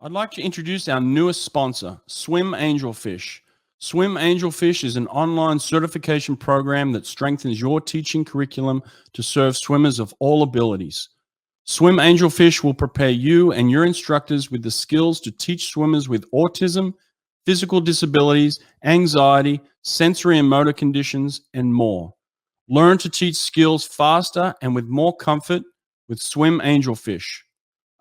I'd like to introduce our newest sponsor, Swim Angelfish. Swim Angelfish is an online certification program that strengthens your teaching curriculum to serve swimmers of all abilities. Swim Angelfish will prepare you and your instructors with the skills to teach swimmers with autism, physical disabilities, anxiety, sensory and motor conditions, and more. Learn to teach skills faster and with more comfort with Swim Angelfish.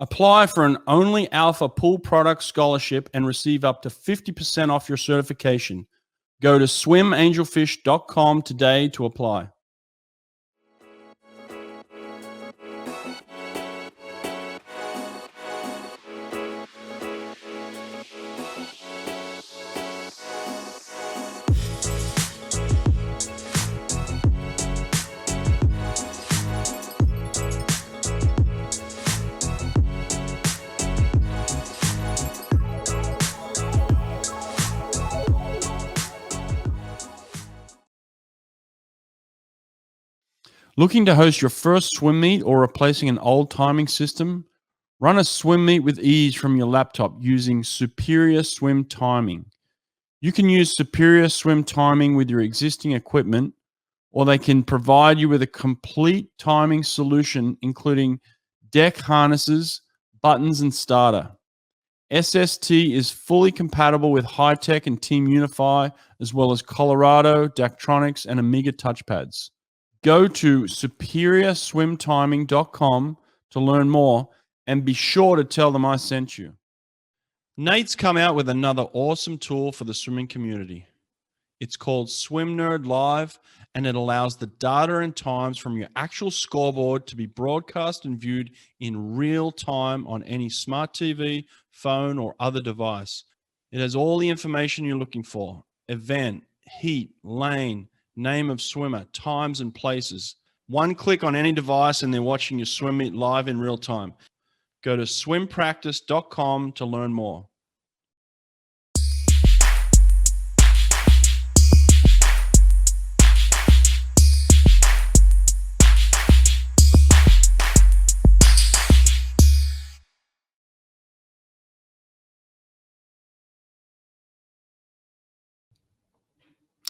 Apply for an Only Alpha Pool Product Scholarship and receive up to 50% off your certification. Go to swimangelfish.com today to apply. Looking to host your first swim meet or replacing an old timing system? Run a swim meet with ease from your laptop using Superior Swim Timing. You can use Superior Swim Timing with your existing equipment, or they can provide you with a complete timing solution, including deck harnesses, buttons, and starter. SST is fully compatible with Hy-Tek and Team Unify, as well as Colorado, Daktronics, and Amiga touchpads. Go to superiorswimtiming.com to learn more and be sure to tell them I sent you. Nate's come out with another awesome tool for the swimming community. It's called Swim Nerd Live, and it allows the data and times from your actual scoreboard to be broadcast and viewed in real time on any smart TV, phone, or other device. It has all the information you're looking for: event, heat, lane, name of swimmer, times and places. One click on any device and they're watching your swim meet live in real time. Go to swimpractice.com to learn more.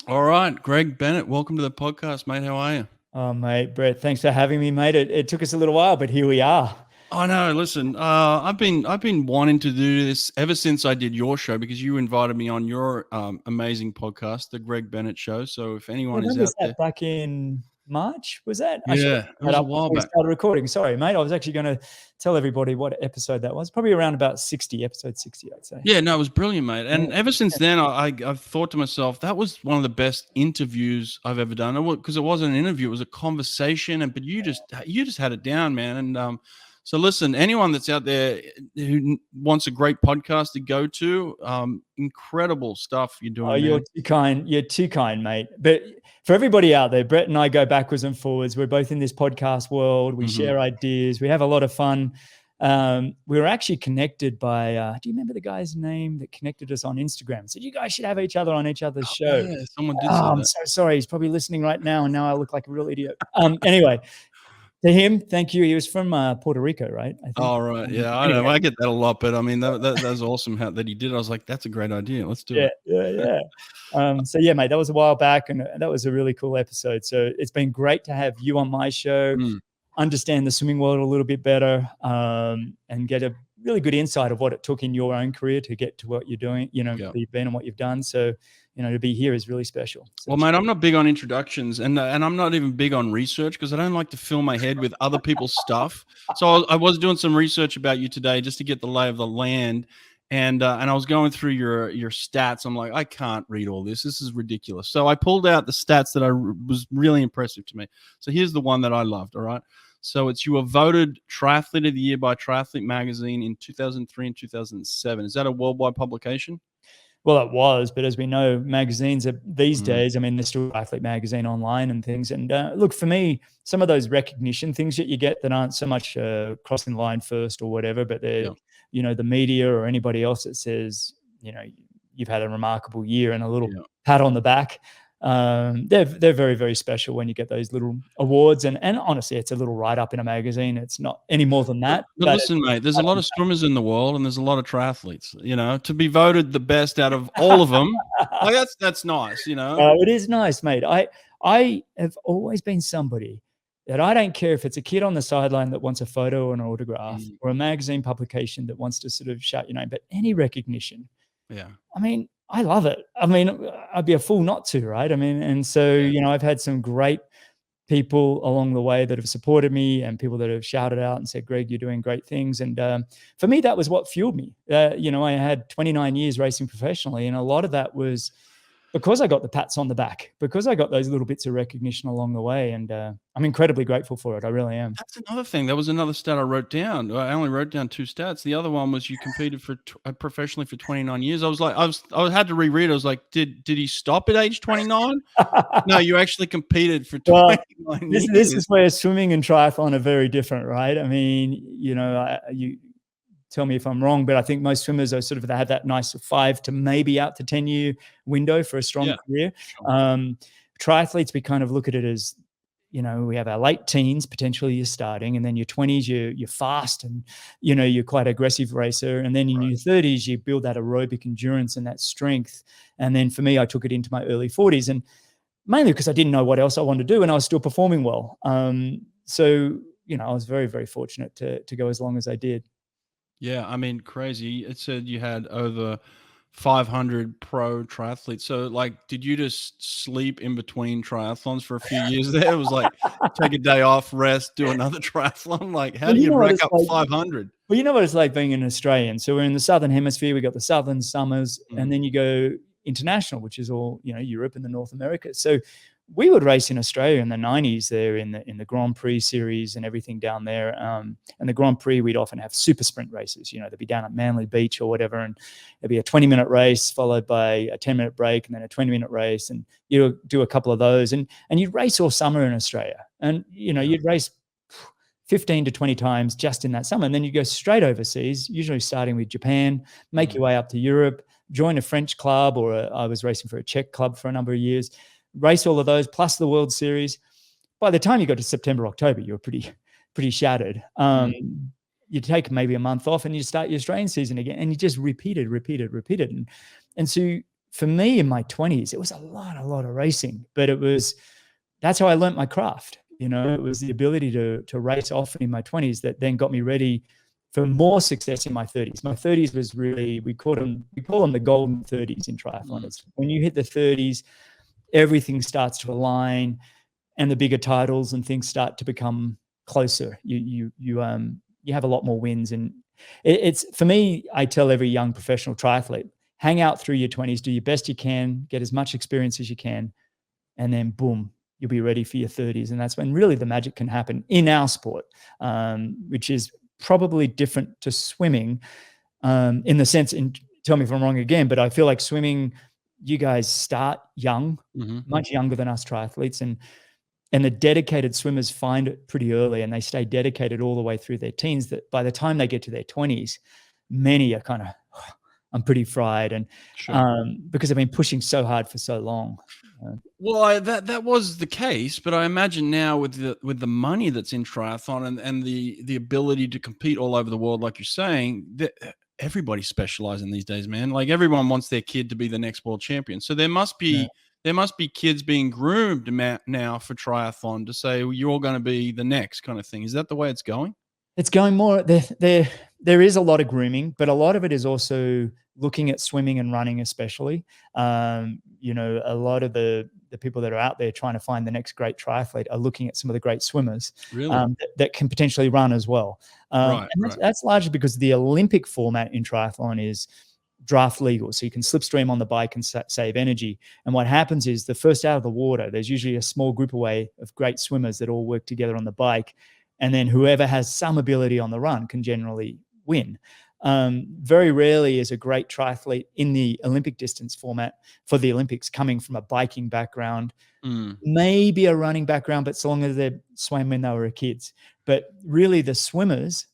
All right, Greg Bennett, welcome to the podcast, mate. How are you? Oh, mate, Brett, thanks for having me, mate. It took us a little while, but here we are. I know. Listen, I've been wanting to do this ever since I did your show, because you invited me on your amazing podcast, the Greg Bennett Show. So if anyone is out there, back in March, was that? Yeah, it was a while back. Started recording. Sorry, mate. I was actually going to tell everybody what episode that was. Probably around about 60, episode 60, I'd say. Yeah, no, it was brilliant, mate. And ever since then, I've thought to myself, that was one of the best interviews I've ever done. Because it wasn't an interview; it was a conversation. But you just had it down, man. And so listen, anyone that's out there who wants a great podcast to go to, incredible stuff you're doing. Oh, you're too kind. You're too kind, mate. But for everybody out there, Brett and I go backwards and forwards. We're both in this podcast world. We share ideas. We have a lot of fun. We were actually connected by, do you remember the guy's name that connected us on Instagram? Said you guys should have each other on each other's show. Yeah, someone did say that. I'm so sorry. He's probably listening right now, and now I look like a real idiot. Anyway, to him, thank you. He was from Puerto Rico, right? I think. Oh, right. Yeah, I know. I get that a lot, but I mean, that was awesome that he did. I was like, that's a great idea. Let's do it. Yeah. So yeah, mate, that was a while back, and that was a really cool episode. So it's been great to have you on my show, understand the swimming world a little bit better, and get a really good insight of what it took in your own career to get to what you're doing, where you've been and what you've done. So, to be here is really special. So well, mate, I'm not big on introductions, and I'm not even big on research, because I don't like to fill my head with other people's stuff. So I was doing some research about you today just to get the lay of the land, and I was going through your stats. I'm like, I can't read all this. This is ridiculous. So I pulled out the stats that was really impressive to me. So here's the one that I loved. All right. So you were voted Triathlete of the Year by Triathlete magazine in 2003 and 2007. Is that a worldwide publication? Well, it was, but as we know, magazines are these days, I mean, there's still Athlete magazine online and things. And look, for me, some of those recognition things that you get that aren't so much crossing the line first or whatever, but they're, the media or anybody else that says, you've had a remarkable year and a little pat on the back. They're very, very special when you get those little awards. And honestly, it's a little write-up in a magazine. It's not any more than that. But listen, mate, there's a lot of swimmers in the world, and there's a lot of triathletes. You know, to be voted the best out of all of them, like that's nice. You know, it is nice, mate. I have always been somebody that I don't care if it's a kid on the sideline that wants a photo or an autograph, or a magazine publication that wants to sort of shout your name, but any recognition. Yeah. I mean, I love it. I mean, I'd be a fool not to, right? I mean, and so, you know, I've had some great people along the way that have supported me, and people that have shouted out and said, Greg, you're doing great things. And for me, that was what fueled me. You know, I had 29 years racing professionally, and a lot of that was because I got the pats on the back, because I got those little bits of recognition along the way. And I'm incredibly grateful for it. I really am. That's another thing. That was another stat I wrote down. I only wrote down 2 stats. The other one was you competed for professionally for 29 years. I was like, I had to reread. I was like, did he stop at age 29? No, you actually competed for 29 years. This is where swimming and triathlon are very different, right? I mean, you know, you tell me if I'm wrong, but I think most swimmers are sort of, they have that nice 5 to maybe out to 10-year window for a strong career. Sure. Triathletes, we kind of look at it as, you know, we have our late teens, potentially you're starting, and then your 20s, you're fast, and, you know, you're quite aggressive racer. And then in your 30s, you build that aerobic endurance and that strength. And then for me, I took it into my early 40s, and mainly because I didn't know what else I wanted to do, and I was still performing well. So, you know, I was very, very fortunate to go as long as I did. Yeah, I mean, crazy. It said you had over 500 pro triathletes. So, like, did you just sleep in between triathlons for a few years there? It was like, take a day off, rest, do another triathlon. Like, how do you rack up 500? Well, you know what it's like being an Australian. So we're in the Southern Hemisphere. We got the Southern summers, and then you go international, which is all, you know, Europe and the North America. So we would race in Australia in the 90s there in the Grand Prix series and everything down there. And the Grand Prix, we'd often have super sprint races. You know, they'd be down at Manly Beach or whatever, and it'd be a 20-minute race followed by a 10-minute break and then a 20-minute race. And you do a couple of those, and you'd race all summer in Australia. And, you know, you'd race 15 to 20 times just in that summer. And then you go straight overseas, usually starting with Japan, make your way up to Europe, join a French club, or I was racing for a Czech club for a number of years. Race all of those plus the World Series. By the time you got to September, October, you were pretty shattered. You take maybe a month off and you start your Australian season again, and you just repeated. And so for me in my 20s, it was a lot of racing, but that's how I learned my craft. You know, it was the ability to race often in my 20s that then got me ready for more success in my 30s. My 30s was really, we call them the golden 30s in triathlon. It's when you hit the 30s, everything starts to align, and the bigger titles and things start to become closer. You have a lot more wins, and it's for me. I tell every young professional triathlete, hang out through your 20s, do your best you can, get as much experience as you can, and then boom, you'll be ready for your 30s, and that's when really the magic can happen in our sport, which is probably different to swimming, in the sense. And tell me if I'm wrong again, but I feel like swimming, you guys start young, much younger than us triathletes, and the dedicated swimmers find it pretty early, and they stay dedicated all the way through their teens, that by the time they get to their 20s, many are kind of, I'm pretty fried, and because they've been pushing so hard for so long. Well, that was the case, but I imagine now with the money that's in triathlon and the ability to compete all over the world, like you're saying, that everybody's specializing these days, man. Like, everyone wants their kid to be the next world champion. So there must be kids being groomed now for triathlon to say, well, you're all going to be the next kind of thing. Is that the way it's going? It's going more there is a lot of grooming, but a lot of it is also looking at swimming and running, especially. You know, a lot of the people that are out there trying to find the next great triathlete are looking at some of the great swimmers, really? That can potentially run as well. That's largely because the Olympic format in triathlon is draft legal. So you can slipstream on the bike and save energy. And what happens is, the first out of the water, there's usually a small group away of great swimmers that all work together on the bike. And then whoever has some ability on the run can generally win. Very rarely is a great triathlete in the Olympic distance format for the Olympics coming from a biking background, maybe a running background, but so long as they swam when they were kids. But really, the swimmers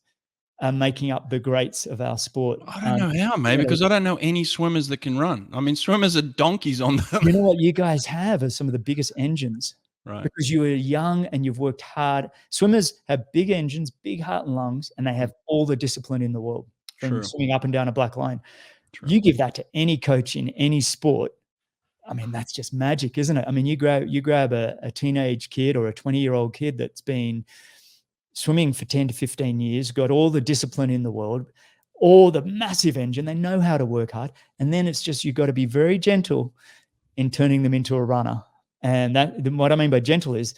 are making up the greats of our sport. I don't know how, mate, because I don't know any swimmers that can run. I mean, swimmers are donkeys on them. You know what you guys have are some of the biggest engines, Right. because you are young and you've worked hard. Swimmers have big engines, big heart and lungs, and they have all the discipline in the world from True. swimming up and down a black line. True. You give that to any coach in any sport. I mean, that's just magic, isn't it? I mean, you grab a teenage kid or a 20-year-old kid that's been swimming for 10 to 15 years, got all the discipline in the world, all the massive engine, they know how to work hard. And then it's just, you've got to be very gentle in turning them into a runner. And what I mean by gentle is,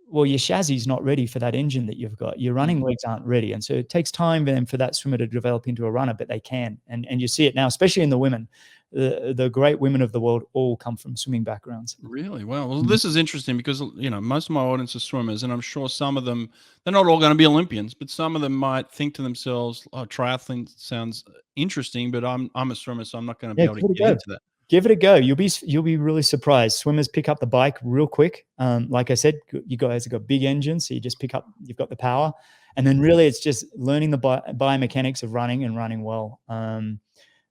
well, your chassis is not ready for that engine that you've got. Your running legs aren't ready. And so it takes time then for that swimmer to develop into a runner, but they can. And you see it now, especially in the women. The great women of the world all come from swimming backgrounds. Really? Well, this is interesting because, most of my audience are swimmers, and I'm sure some of them, they're not all going to be Olympians, but some of them might think to themselves, oh, triathlon sounds interesting, but I'm a swimmer, so I'm not going to be able to get into that. Give it a go. You'll be really surprised. Swimmers pick up the bike real quick. Like I said, you guys have got big engines, so you've got the power. And then really it's just learning the biomechanics of running and running well.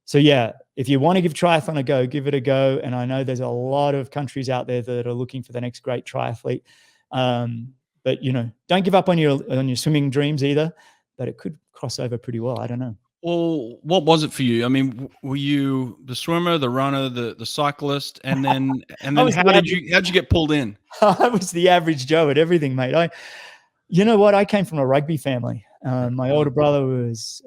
So yeah, if you want to give triathlon a go, give it a go. And I know there's a lot of countries out there that are looking for the next great triathlete. But don't give up on your swimming dreams either, but it could cross over pretty well. I don't know. Well, what was it for you? I mean, were you the swimmer, the runner, the cyclist, and then how'd you get pulled in? I was the average Joe at everything, mate. You know what? I came from a rugby family. My older brother was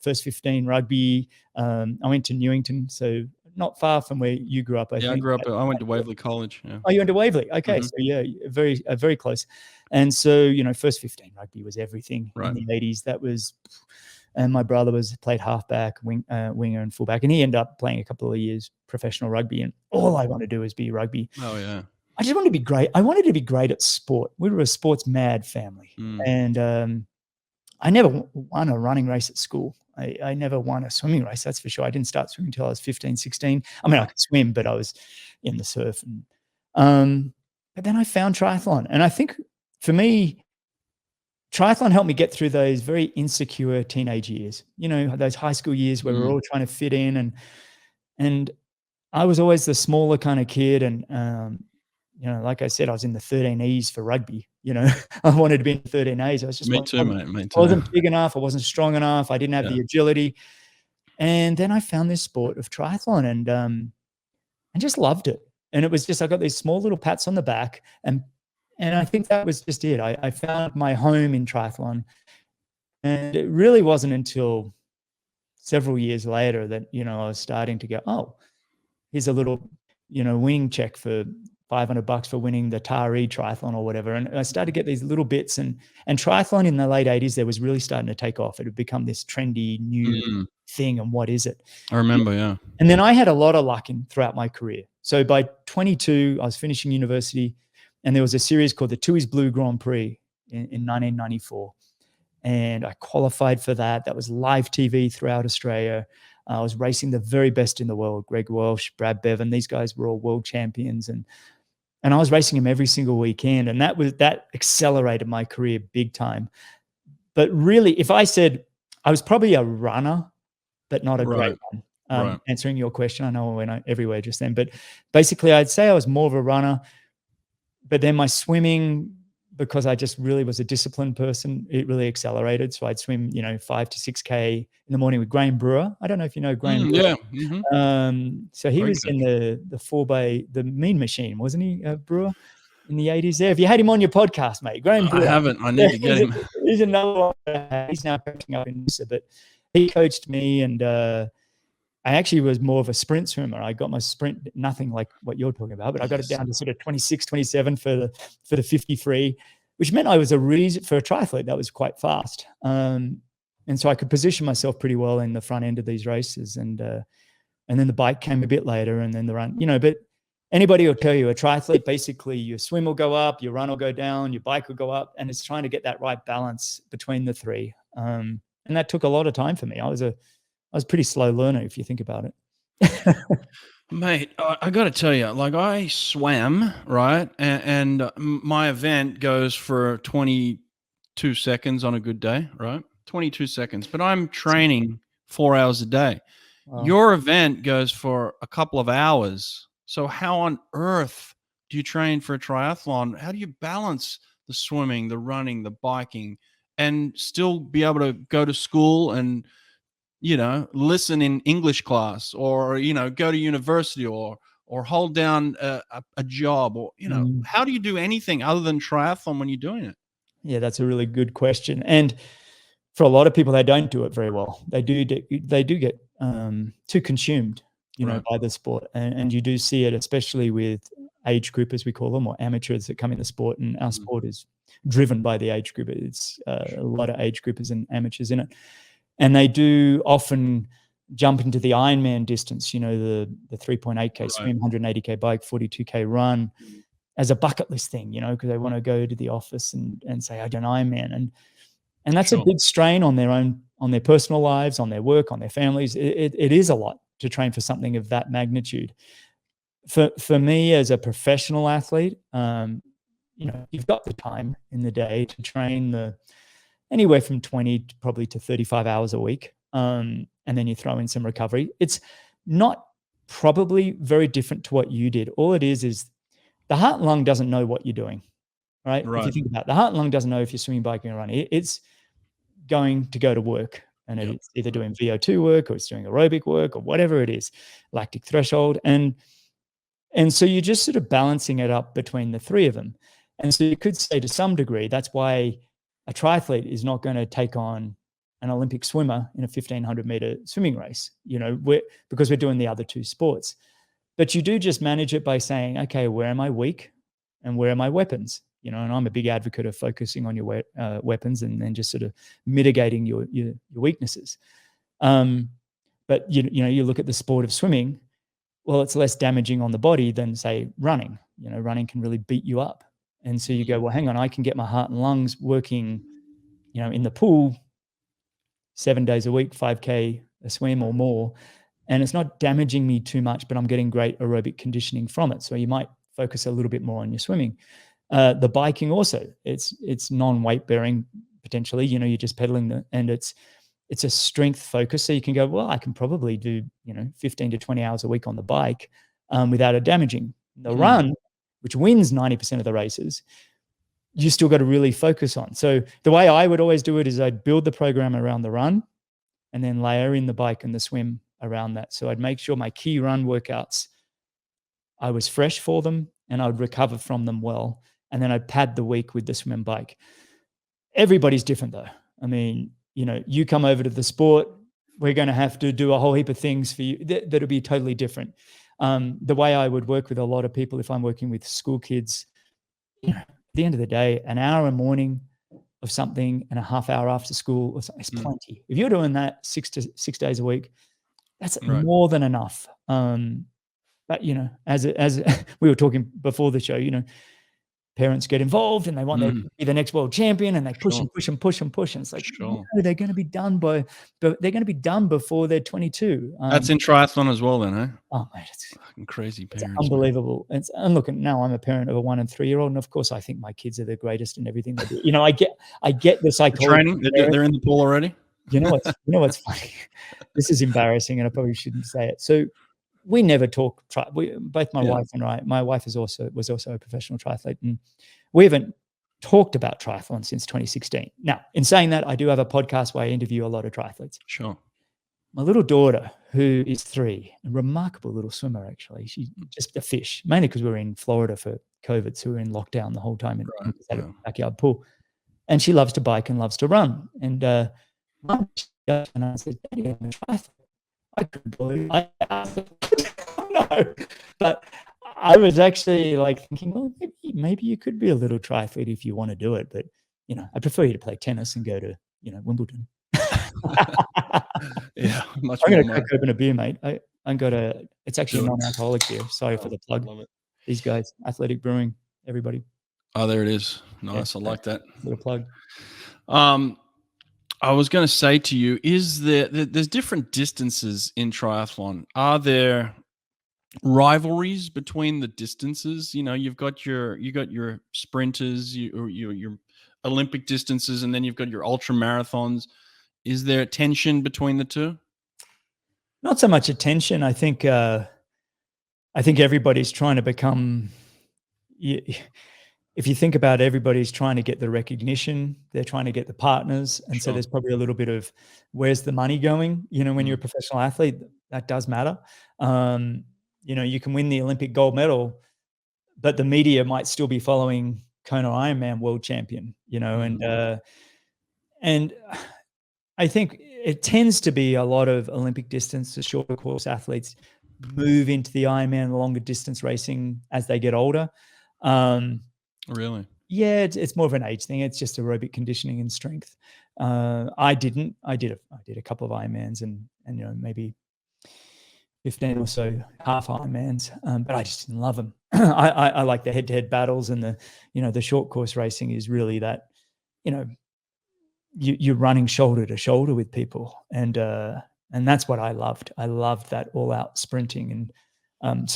first 15 rugby. I went to Newington, so not far from where you grew up. I think. I went to Waverley College. Yeah. Oh, you went to Waverley? Okay, so yeah, very close. And so first 15 rugby was everything in the 80s. That was. And my brother played halfback, winger, and fullback, and he ended up playing a couple of years professional rugby. And all I want to do is be rugby. Oh yeah. I just wanted to be great. I wanted to be great at sport. We were a sports mad family, and I never won a running race at school. I never won a swimming race, that's for sure. I didn't start swimming until I was 15, 16. I mean, I could swim, but I was in the surf. And, but then I found triathlon, and I think for me, triathlon helped me get through those very insecure teenage years, those high school years where we're all trying to fit in. And I was always the smaller kind of kid. And, like I said, I was in the 13Es for rugby. I wanted to be in the 13As. I was just, me too, mate. I wasn't big enough. I wasn't strong enough. I didn't have the agility. And then I found this sport of triathlon and just loved it. And it was just, I got these small little pats on the back, and I think that was just it. I found my home in triathlon. And it really wasn't until several years later that, I was starting to go, oh, here's a little, winning check for $500 for winning the Tari triathlon or whatever. And I started to get these little bits. And triathlon in the late 80s, there was really starting to take off. It had become this trendy new thing. And what is it? I remember, yeah. And then I had a lot of luck throughout my career. So by 22, I was finishing university. And there was a series called the Tooheys Blue Grand Prix in 1994. And I qualified for that. That was live TV throughout Australia. I was racing the very best in the world, Greg Welsh, Brad Bevan. These guys were all world champions. And I was racing them every single weekend. And that accelerated my career big time. But really, if I said I was probably a runner, but not a great one, answering your question, I know I went everywhere just then. But basically, I'd say I was more of a runner. But then my swimming, because I just really was a disciplined person, it really accelerated. So I'd swim, 5 to 6K in the morning with Graham Brewer. I don't know if you know Graham Brewer. Yeah. Mm-hmm. So he was in the 4x, the Mean Machine, wasn't he, Brewer, in the 80s there? If you had him on your podcast, mate, Graham Brewer. I haven't. I need to get him. He's another one. He's now coaching up in Noosa, but he coached me, and I actually was more of a sprint swimmer. I got my sprint, nothing like what you're talking about, but I got it down to sort of 26, 27 for the 53, which meant I was for a triathlete, that was quite fast. And so I could position myself pretty well in the front end of these races. And then the bike came a bit later, and then the run, but anybody will tell you a triathlete, basically your swim will go up, your run will go down, your bike will go up, and it's trying to get that right balance between the three. And that took a lot of time for me. I was a pretty slow learner, if you think about it. Mate, I got to tell you, like I swam, right? And my event goes for 22 seconds on a good day, right? 22 seconds, but I'm training 4 hours a day. Wow. Your event goes for a couple of hours. So how on earth do you train for a triathlon? How do you balance the swimming, the running, the biking, and still be able to go to school and, listen in English class, or, go to university, or hold down a job, or, how do you do anything other than triathlon when you're doing it? Yeah, that's a really good question. And for a lot of people, they don't do it very well. They do get too consumed, Right. by the sport. And you do see it, especially with age group, as we call them, or amateurs that come in the sport. And our sport is driven by the age group. It's a lot of age groupers and amateurs in it. And they do often jump into the Ironman distance, the 3.8K swim, 180K bike, 42K run, as a bucket list thing, because they want to go to the office and say, I done Ironman. And that's a big strain on their personal lives, on their work, on their families. It is a lot to train for something of that magnitude. For me as a professional athlete, you've got the time in the day to train anywhere from 20 to probably to 35 hours a week. And then you throw in some recovery. It's not probably very different to what you did. All it is the heart and lung doesn't know what you're doing, right? If you think about it, the heart and lung doesn't know if you're swimming, biking, or running. It's going to go to work, and it's either doing VO2 work, or it's doing aerobic work, or whatever it is, lactic threshold. And so you're just sort of balancing it up between the three of them. And so you could say to some degree, that's why a triathlete is not going to take on an Olympic swimmer in a 1,500 meter swimming race, because we're doing the other two sports. But you do just manage it by saying, okay, where am I weak and where are my weapons? And I'm a big advocate of focusing on your weapons and then just sort of mitigating your weaknesses. But you look at the sport of swimming, well, it's less damaging on the body than, say, running. Running can really beat you up. And so you go, well, hang on, I can get my heart and lungs working, in the pool 7 days a week, 5K a swim or more. And it's not damaging me too much, but I'm getting great aerobic conditioning from it. So you might focus a little bit more on your swimming. The biking also, it's non-weight bearing potentially. You're just pedaling and it's a strength focus. So you can go, well, I can probably do 15 to 20 hours a week on the bike without it damaging. The run, which wins 90% of the races, you still got to really focus on. So the way I would always do it is I'd build the program around the run, and then layer in the bike and the swim around that. So I'd make sure my key run workouts, I was fresh for them and I would recover from them well. And then I'd pad the week with the swim and bike. Everybody's different though. I mean, you come over to the sport, we're going to have to do a whole heap of things for you that'll be totally different. The way I would work with a lot of people, if I'm working with school kids, at the end of the day, an hour a morning of something and a half hour after school is plenty. If you're doing that 6 days a week, that's more than enough. But as we were talking before the show, parents get involved and they want to be the next world champion, and they push and push and push and push. And it's like, they're going to be done before they're 22. That's in triathlon as well, then, eh? Oh, mate, it's fucking crazy parents. It's unbelievable. And look, now I'm a parent of a 1 and 3 year old, and of course, I think my kids are the greatest in everything they do. I get the psychology. Training, they're in the pool already. You know what's funny? This is embarrassing, and I probably shouldn't say it. So we never talk. Both my wife and I. My wife was also a professional triathlete, and we haven't talked about triathlon since 2016. Now, in saying that, I do have a podcast where I interview a lot of triathletes. Sure. My little daughter, who is 3, a remarkable little swimmer, actually. She's just a fish, mainly because we were in Florida for COVID, so we were in lockdown the whole time in a backyard pool. And she loves to bike and loves to run. And I said, Daddy, I'm a triathlete. I couldn't believe no. But I was actually thinking, well, maybe you could be a little triathlete if you want to do it. But, I prefer you to play tennis and go to, Wimbledon. Yeah, much I'm more. going to crack open a beer, mate. It's actually a non-alcoholic beer. Sorry for the plug. Love it. These guys, Athletic Brewing, everybody. Oh, there it is. Nice. I like that. Little plug. I was going to say to you, there's different distances in triathlon. Are there rivalries between the distances? You've got your sprinters, your Olympic distances, and then you've got your ultra marathons. Is there tension between the two? Not so much attention. I think everybody's trying to become. If you think about it, everybody's trying to get the recognition, they're trying to get the partners, and so there's probably a little bit of where's the money going. When you're a professional athlete, that does matter. You can win the Olympic gold medal, but the media might still be following Kona Ironman world champion. And I think it tends to be a lot of Olympic distance, the shorter course athletes move into the Ironman, the longer distance racing as they get older. Really? Yeah, it's more of an age thing. It's just aerobic conditioning and strength. I didn't. I did a couple of Ironmans and maybe 15 or so half Ironmans, but I just didn't love them. I like the head-to-head battles, and the short course racing is really that, you're running shoulder to shoulder with people, and that's what I loved. I loved that all-out sprinting, and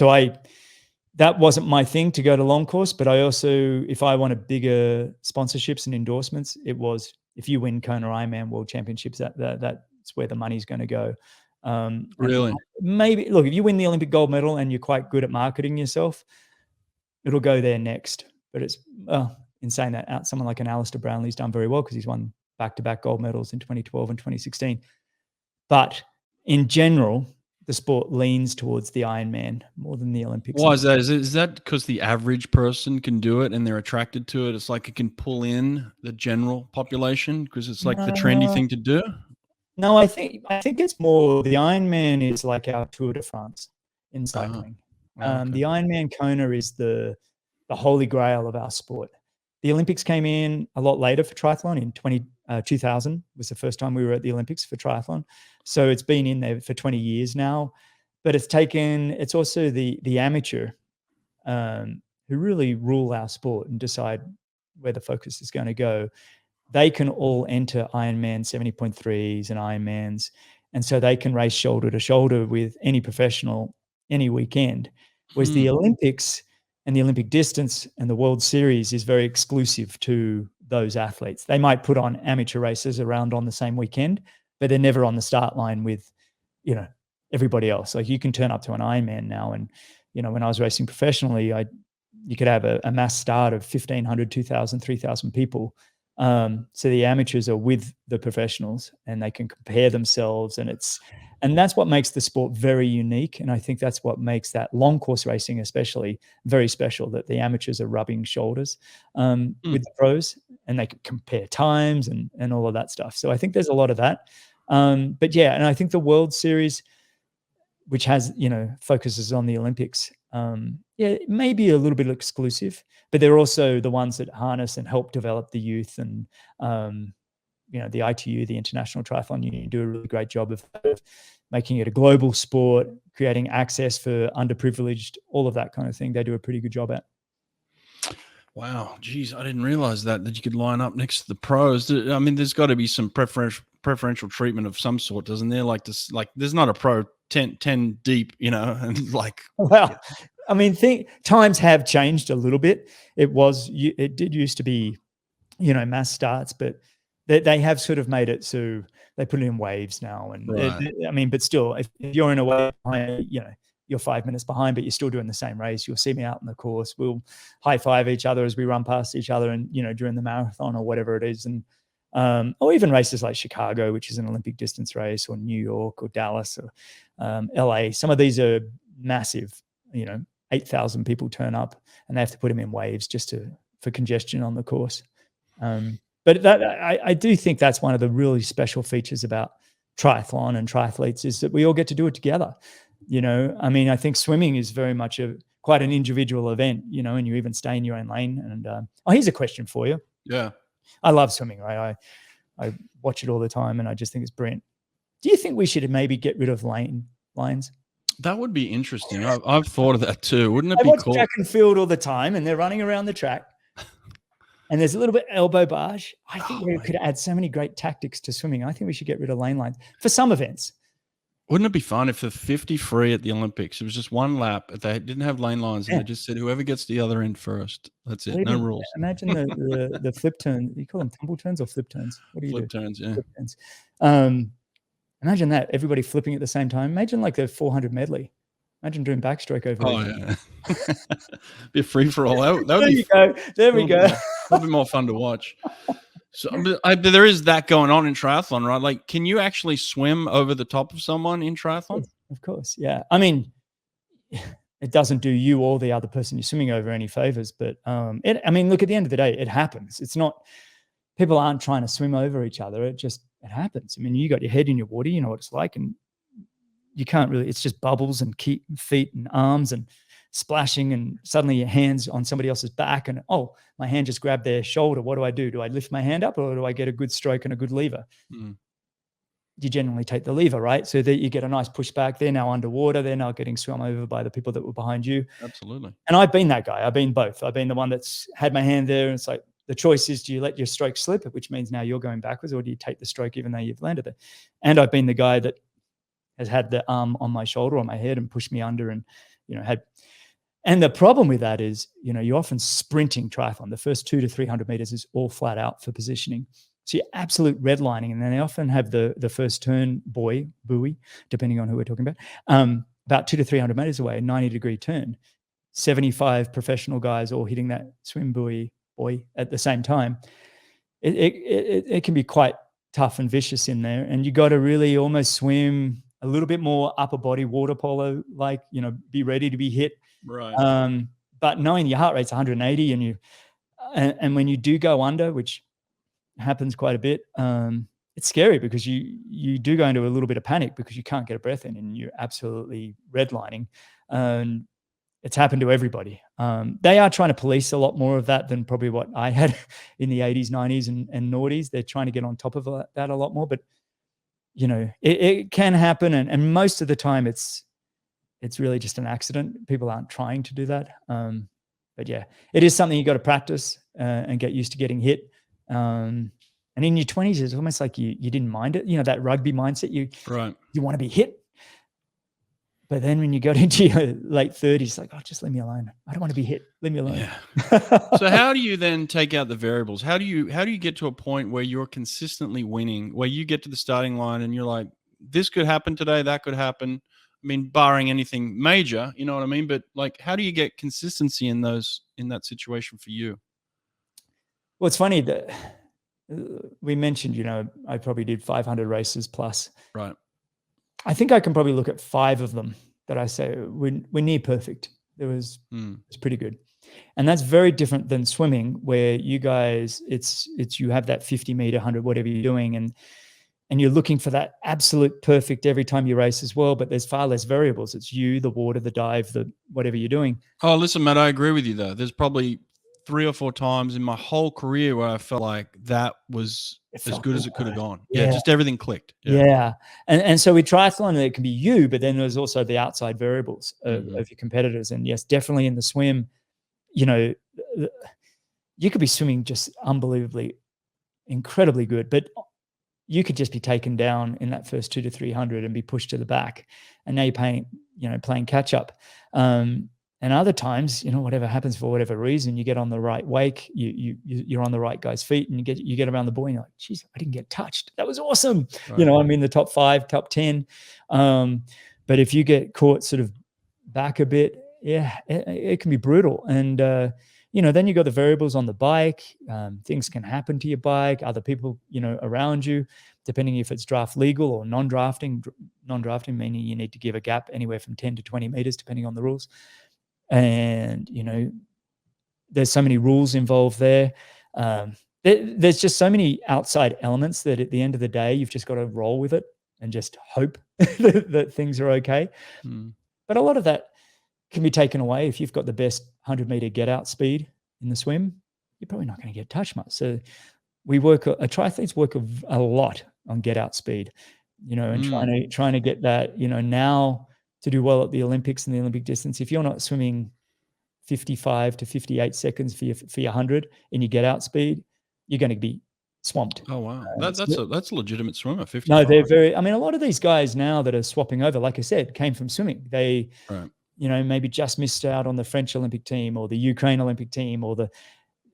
that wasn't my thing to go to long course, but I also, if I wanted bigger sponsorships and endorsements, it was if you win Kona Ironman World Championships, that's where the money's going to go. Really? Maybe look, if you win the Olympic gold medal and you're quite good at marketing yourself, it'll go there next. But it's in saying that, someone like an Alistair Brownlee's done very well because he's won back-to-back gold medals in 2012 and 2016. But in general, the sport leans towards the Ironman more than the Olympics. Why is that? Is that because the average person can do it and they're attracted to it? It's like it can pull in the general population because it's like the trendy thing to do? No, I think it's more the Ironman is like our Tour de France in cycling. Okay. The Ironman Kona is the holy grail of our sport. The Olympics came in a lot later for triathlon. In 2000 was the first time we were at the Olympics for triathlon. So it's been in there for 20 years now. But it's also the amateur who really rule our sport and decide where the focus is going to go. They can all enter Ironman 70.3s and Ironmans. And so they can race shoulder to shoulder with any professional any weekend. Whereas the Olympics and the Olympic distance and the World Series is very exclusive to those athletes. They might put on amateur races around on the same weekend, but they're never on the start line with, everybody else. Like you can turn up to an Ironman now. And, when I was racing professionally, you could have a mass start of 1,500, 2,000, 3,000 people. So the amateurs are with the professionals and they can compare themselves, and that's what makes the sport very unique. And I think that's what makes that long course racing especially very special, that the amateurs are rubbing shoulders with the pros and they can compare times and all of that stuff. So I think there's a lot of that. But yeah, and I think the World Series, which has, focuses on the Olympics, it may be a little bit exclusive, but they're also the ones that harness and help develop the youth, and the ITU, the International Triathlon Union, do a really great job of making it a global sport, creating access for underprivileged, all of that kind of thing. They do a pretty good job at. Wow, geez, I didn't realize that you could line up next to the pros. I mean, there's got to be some preferential treatment of some sort, doesn't there? Like this, like there's not a pro 10 deep, and like. Well, I mean, times have changed a little bit. It did used to be, mass starts, but they have sort of made it so they put it in waves now. And right. But still, if you're in a wave, you're 5 minutes behind, but you're still doing the same race. You'll see me out in the course. We'll high five each other as we run past each other, and during the marathon or whatever it is, and or even races like Chicago, which is an Olympic distance race, or New York or Dallas or LA. Some of these are massive. 8,000 people turn up, and they have to put them in waves just for congestion on the course. But I do think that's one of the really special features about triathlon and triathletes, is that we all get to do it together. I think swimming is very much quite an individual event, and you even stay in your own lane. And here's a question for you. Yeah. I love swimming, right? I watch it all the time, and I just think it's brilliant. Do you think we should maybe get rid of lines? That would be interesting. I've thought of that too. Wouldn't it be cool? I watch track and field all the time, and they're running around the track. And there's a little bit elbow barge. I think we could add so many great tactics to swimming. I think we should get rid of lane lines for some events. Wouldn't it be fun if the 50 free at the Olympics, it was just one lap, if they didn't have lane lines, and Yeah. they just said whoever gets to the other end first, that's it, Well, no even rules. imagine the flip turn. You call them tumble turns or flip turns? What do you do? Flip turns, yeah. Flip turns. Imagine that, everybody flipping at the same time. Imagine like the 400 medley. Imagine doing backstroke over Oh, each yeah. Be a free-for-all. That would There be you go. There we go. that'd be more fun to watch. So, but there is that going on in triathlon, right? Like, can you actually swim over the top of someone in triathlon? Of course, yeah. I mean, it doesn't do you or the other person you're swimming over any favors, but I mean, look, at the end of the day, it happens. It's not, people aren't trying to swim over each other. It happens. I mean, you got your head in your water, you know what it's like, and you can't really, it's just bubbles and feet and arms and splashing, and suddenly your hand's on somebody else's back, and oh, my hand just grabbed their shoulder. What do? Do I lift my hand up, or do I get a good stroke and a good lever? You generally take the lever, right? So that you get a nice pushback. They're now underwater. They're now getting swum over by the people that were behind you. Absolutely. And I've been that guy. I've been both. I've been the one that's had my hand there, and it's like, the choice is, do you let your stroke slip, which means now you're going backwards, or do you take the stroke even though you've landed there? And I've been the guy that has had the arm on my shoulder, on my head, and pushed me under, and, you know, and the problem with that is, you know, you're often sprinting triathlon. The first 200 to 300 meters is all flat out for positioning. So you're absolute redlining, and then they often have the first turn buoy, depending on who we're talking about, about 200 to 300 meters away, a 90-degree turn. 75 professional guys all hitting that swim buoy at the same time. It can be quite tough and vicious in there, and you got to really almost swim a little bit more upper body water polo, like, you know, be ready to be hit. Right. But knowing your heart rate's 180, and when you do go under, which happens quite a bit, it's scary, because you do go into a little bit of panic because you can't get a breath in, and you're absolutely redlining. And it's happened to everybody. They are trying to police a lot more of that than probably what I had in the 80s, 90s, and noughties. They're trying to get on top of that a lot more, but, you know, it can happen. And most of the time it's really just an accident. People aren't trying to do that. But yeah, it is something you got to practice and get used to getting hit. And in your 20s, it's almost like you didn't mind it. You know, that rugby mindset, you want to be hit. But then when you got into your late 30s, it's like, oh, just leave me alone. I don't want to be hit. Leave me alone. Yeah. So how do you then take out the variables? How do you get to a point where you're consistently winning, where you get to the starting line and you're like, this could happen today, that could happen? I mean, barring anything major, you know what I mean? But like, how do you get consistency in that situation for you? Well, it's funny that we mentioned, you know, I probably did 500 races plus. Right. I think I can probably look at 5 of them that I say we're near perfect. It's pretty good. And that's very different than swimming, where you guys, it's you have that 50 meter, 100, whatever you're doing, and you're looking for that absolute perfect every time you race as well, but there's far less variables. It's you, the water, the dive, the whatever you're doing. Oh, listen, Matt, I agree with you though. There's probably 3 or 4 times in my whole career where I felt like that was as good as it could have gone. Yeah, just everything clicked. Yeah. And so with triathlon, it can be you, but then there's also the outside variables of your competitors. And yes, definitely in the swim, you know, you could be swimming just unbelievably, incredibly good, but you could just be taken down in that first 200 to 300 and be pushed to the back. And now you're playing catch up. And other times, you know, whatever happens for whatever reason, you get on the right wake, you're on the right guy's feet, and you get around the buoy, and you're like, geez, I didn't get touched. That was awesome. Right. You know, I'm in the top 5, top 10. But if you get caught sort of back a bit, it can be brutal. And, you know, then you got the variables on the bike. Things can happen to your bike, other people, you know, around you, depending if it's draft legal or non-drafting. Non-drafting meaning you need to give a gap anywhere from 10 to 20 meters, depending on the rules. And, you know, there's so many rules involved there. There's just so many outside elements that at the end of the day, you've just got to roll with it and just hope that things are okay. But a lot of that can be taken away. If you've got the best 100-meter get-out speed in the swim, you're probably not going to get touched much. So triathletes work a lot on get-out speed, you know, and trying to get that, you know, now to do well at the Olympics and the Olympic distance. If you're not swimming 55 to 58 seconds for your 100 and you get out speed, you're going to be swamped. Oh wow, that's a legitimate swimmer. 50. No, they're very. I mean, a lot of these guys now that are swapping over, like I said, came from swimming. They, Right. maybe just missed out on the French Olympic team or the Ukraine Olympic team or the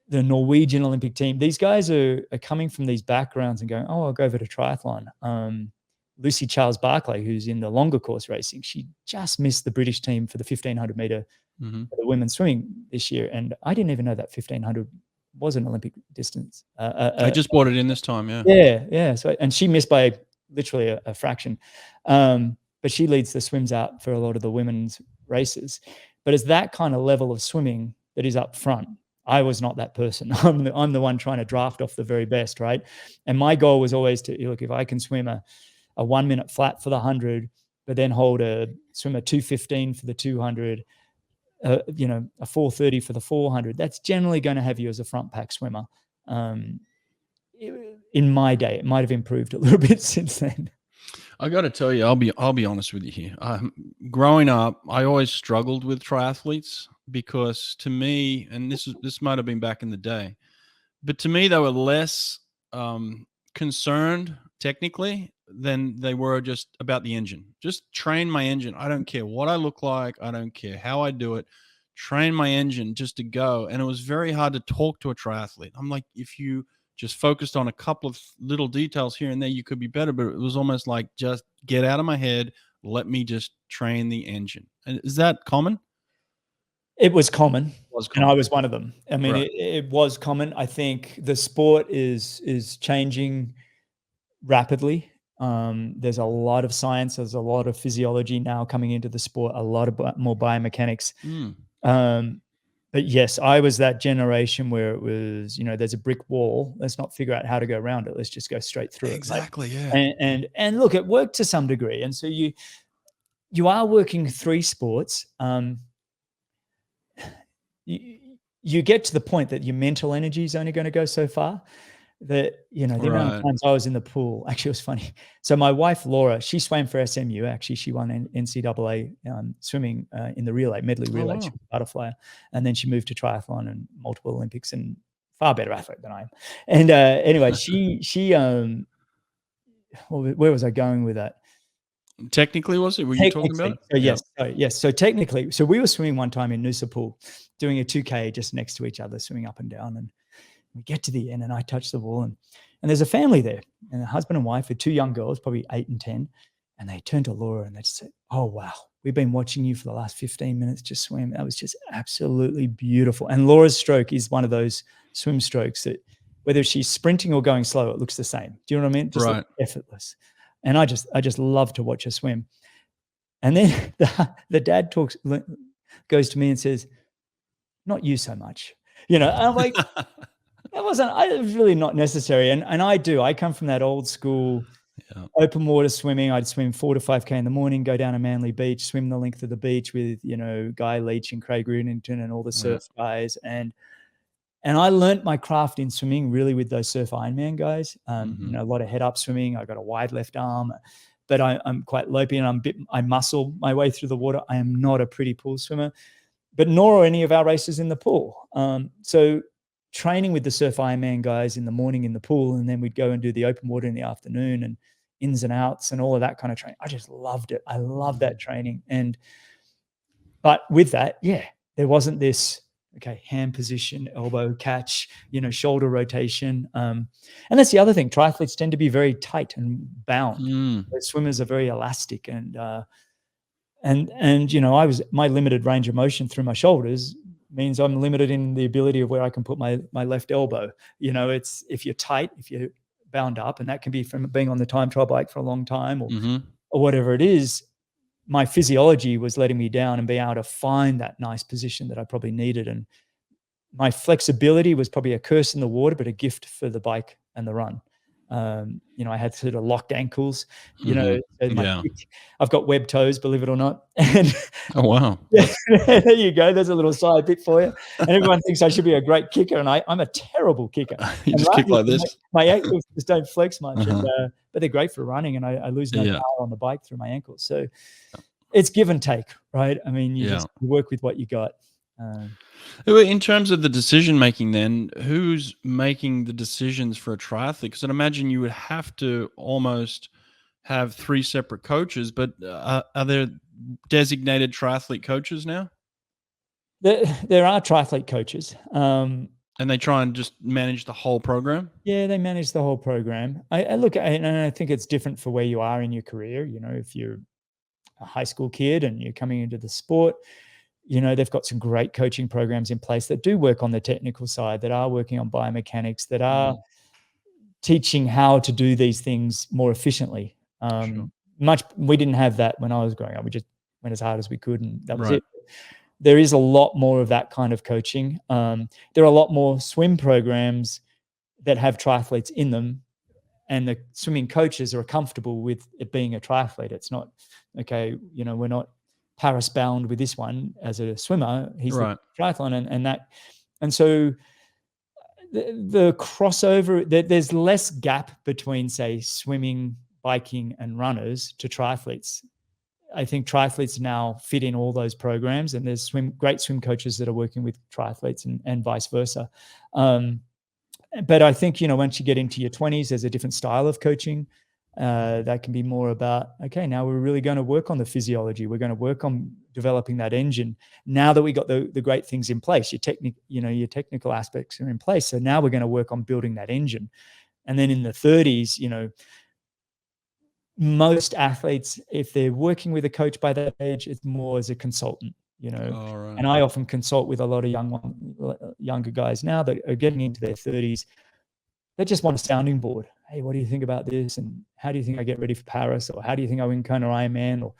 Norwegian Olympic team. These guys are coming from these backgrounds and going, oh, I'll go over to triathlon. Lucy Charles Barclay, who's in the longer course racing, she just missed the British team for the 1500 meter for the women's swimming this year. And I didn't even know that 1500 was an Olympic distance. I just brought it in this time. Yeah. Yeah. So, and she missed by literally a fraction. But she leads the swims out for a lot of the women's races. But it's that kind of level of swimming that is up front. I was not that person. I'm the one trying to draft off the very best, right? And my goal was always to look, if I can swim a 1 minute flat for the 100, but then swim a 2:15 for the 200, a 4:30 for the 400. That's generally going to have you as a front pack swimmer. In my day, it might have improved a little bit since then. I got to tell you, I'll be honest with you here. Growing up, I always struggled with triathletes because to me, and this might have been back in the day, but to me they were less concerned technically than they were just about the engine. Just train my engine. I don't care what I look like. I don't care how I do it. Train my engine just to go. And it was very hard to talk to a triathlete. I'm like, if you just focused on a couple of little details here and there, you could be better. But it was almost like, just get out of my head. Let me just train the engine. And is that common? It was common. And I was one of them. I mean, Right. it was common. I think the sport is changing rapidly. There's a lot of science. There's a lot of physiology now coming into the sport, a lot of more biomechanics. But yes, I was that generation where it was, there's a brick wall. Let's not figure out how to go around it. Let's just go straight through Exactly. it. Yeah. And look, it worked to some degree. And so you are working 3 sports. You get to the point that your mental energy is only going to go so far. That the amount of times I was in the pool. Actually, it was funny. So my wife Laura, she swam for SMU. Actually, she won NCAA swimming in the relay, medley relay. She was a butterfly, and then she moved to triathlon and multiple Olympics, and far better athlete than I am. And anyway, she where was I going with that? Technically, was it? Were you talking about it? So yes. So technically, we were swimming one time in Noosa Pool, doing a 2K just next to each other, swimming up and down, and we get to the end and I touch the wall and there's a family there, and a husband and wife with 2 young girls, probably 8 and 10. And they turned to Laura and they just said, "Oh, wow, we've been watching you for the last 15 minutes just swim. That was just absolutely beautiful." And Laura's stroke is one of those swim strokes that whether she's sprinting or going slow, it looks the same. Do you know what I mean? Just like effortless. And I just love to watch her swim. And then the dad goes to me and says, "Not you so much." And I'm like, it was really not necessary. And I come from that old school open water swimming. I'd swim 4 to 5K in the morning, go down to Manly Beach, swim the length of the beach with, Guy Leach and Craig Rudington and all the surf guys. And I learnt my craft in swimming really with those surf Ironman guys. A lot of head up swimming. I got a wide left arm, but I'm quite lopey and I muscle my way through the water. I am not a pretty pool swimmer, but nor are any of our racers in the pool. So training with the surf Ironman guys in the morning in the pool, and then we'd go and do the open water in the afternoon and ins and outs and all of that kind of training. I just loved it. I love that training. But with that, there wasn't this, hand position, elbow catch, shoulder rotation. And that's the other thing. Triathletes tend to be very tight and bound. Swimmers are very elastic and my limited range of motion through my shoulders means I'm limited in the ability of where I can put my left elbow. It's if you're tight, if you're bound up, and that can be from being on the time trial bike for a long time or whatever it is. My physiology was letting me down and being able to find that nice position that I probably needed. And my flexibility was probably a curse in the water, but a gift for the bike and the run. I had sort of locked ankles, I've got webbed toes, believe it or not. And oh, wow. There you go. There's a little side bit for you. And everyone thinks I should be a great kicker. And I'm a terrible kicker. You just kick like this. My ankles just don't flex much, but they're great for running. And I lose no power on the bike through my ankles. So it's give and take, right? I mean, you just work with what you got. In terms of the decision making, then who's making the decisions for a triathlete? Because I'd imagine you would have to almost have 3 separate coaches, but are there designated triathlete coaches now? There are triathlete coaches. And they try and just manage the whole program? Yeah, they manage the whole program. I look, and I think it's different for where you are in your career. You know, if you're a high school kid and you're coming into the sport, you know, they've got some great coaching programs in place that do work on the technical side, that are working on biomechanics, that are teaching how to do these things more efficiently. Sure. We didn't have that when I was growing up. We just went as hard as we could, and that was Right. it. There is a lot more of that kind of coaching. There are a lot more swim programs that have triathletes in them, and the swimming coaches are comfortable with it being a triathlete. It's not, okay, you know, we're not Paris bound with this one as a swimmer. He's Right. a triathlon, and so the crossover, there's less gap between, say, swimming, biking, and runners to triathletes. I think triathletes now fit in all those programs, and there's great swim coaches that are working with triathletes and vice versa. But I think, you know, once you get into your 20s, there's a different style of coaching that can be more about, okay, now we're really going to work on the physiology. We're going to work on developing that engine. Now that we got the great things in place, your technical aspects are in place. So now we're going to work on building that engine. And then in the 30s, you know, most athletes, if they're working with a coach by that age, it's more as a consultant, you know. Oh, right. And I often consult with a lot of younger guys now that are getting into their 30s. They just want a sounding board. Hey, what do you think about this? And how do you think I get ready for Paris? Or how do you think I win Kona Ironman? Or,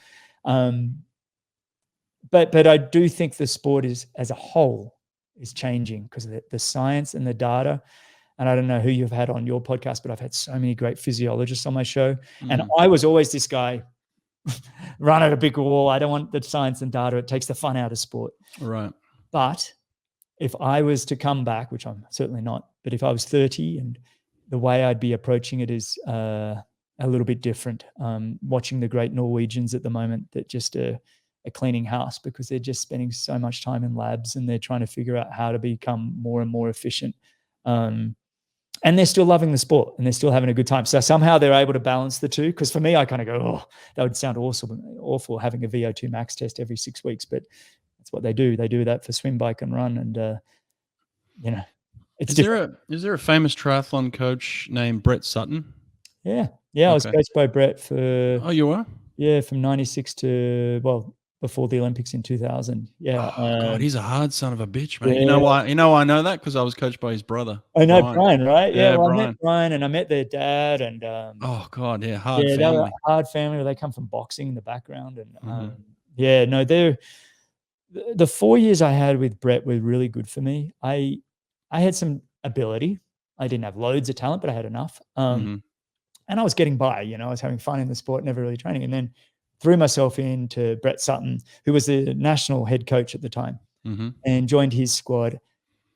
but I do think the sport is, as a whole, is changing because of the science and the data. And I don't know who you've had on your podcast, but I've had so many great physiologists on my show. And I was always this guy, run at a big wall. I don't want the science and data. It takes the fun out of sport. Right. But if I was to come back, which I'm certainly not, but if I was 30, and the way I'd be approaching it is a little bit different. Watching the great Norwegians at the moment that just are cleaning house because they're just spending so much time in labs and they're trying to figure out how to become more and more efficient. And they're still loving the sport and they're still having a good time. So somehow they're able to balance the two. Because for me, I kind of go, oh, that would sound awful having a VO2 max test every 6 weeks. But that's what they do. They do that for swim, bike, and run. And, you know, it's different. Is there a famous triathlon coach named Brett Sutton? Yeah. Yeah. Okay. I was coached by Brett for. Oh, you were? Yeah. From 96 to, well, before the Olympics in 2000. Yeah. Oh, God, he's a hard son of a bitch, man. Yeah. You know why? You know why I know that? Because I was coached by his brother. I know Brian, right? Yeah, well, Brian. I met Brian and I met their dad. And oh, God, yeah, hard family. They were a hard family. They come from boxing in the background. And yeah, no, the 4 years I had with Brett were really good for me. I had some ability. I didn't have loads of talent, but I had enough. And I was getting by, you know, I was having fun in the sport, never really training. And then threw myself into Brett Sutton, who was the national head coach at the time, and joined his squad.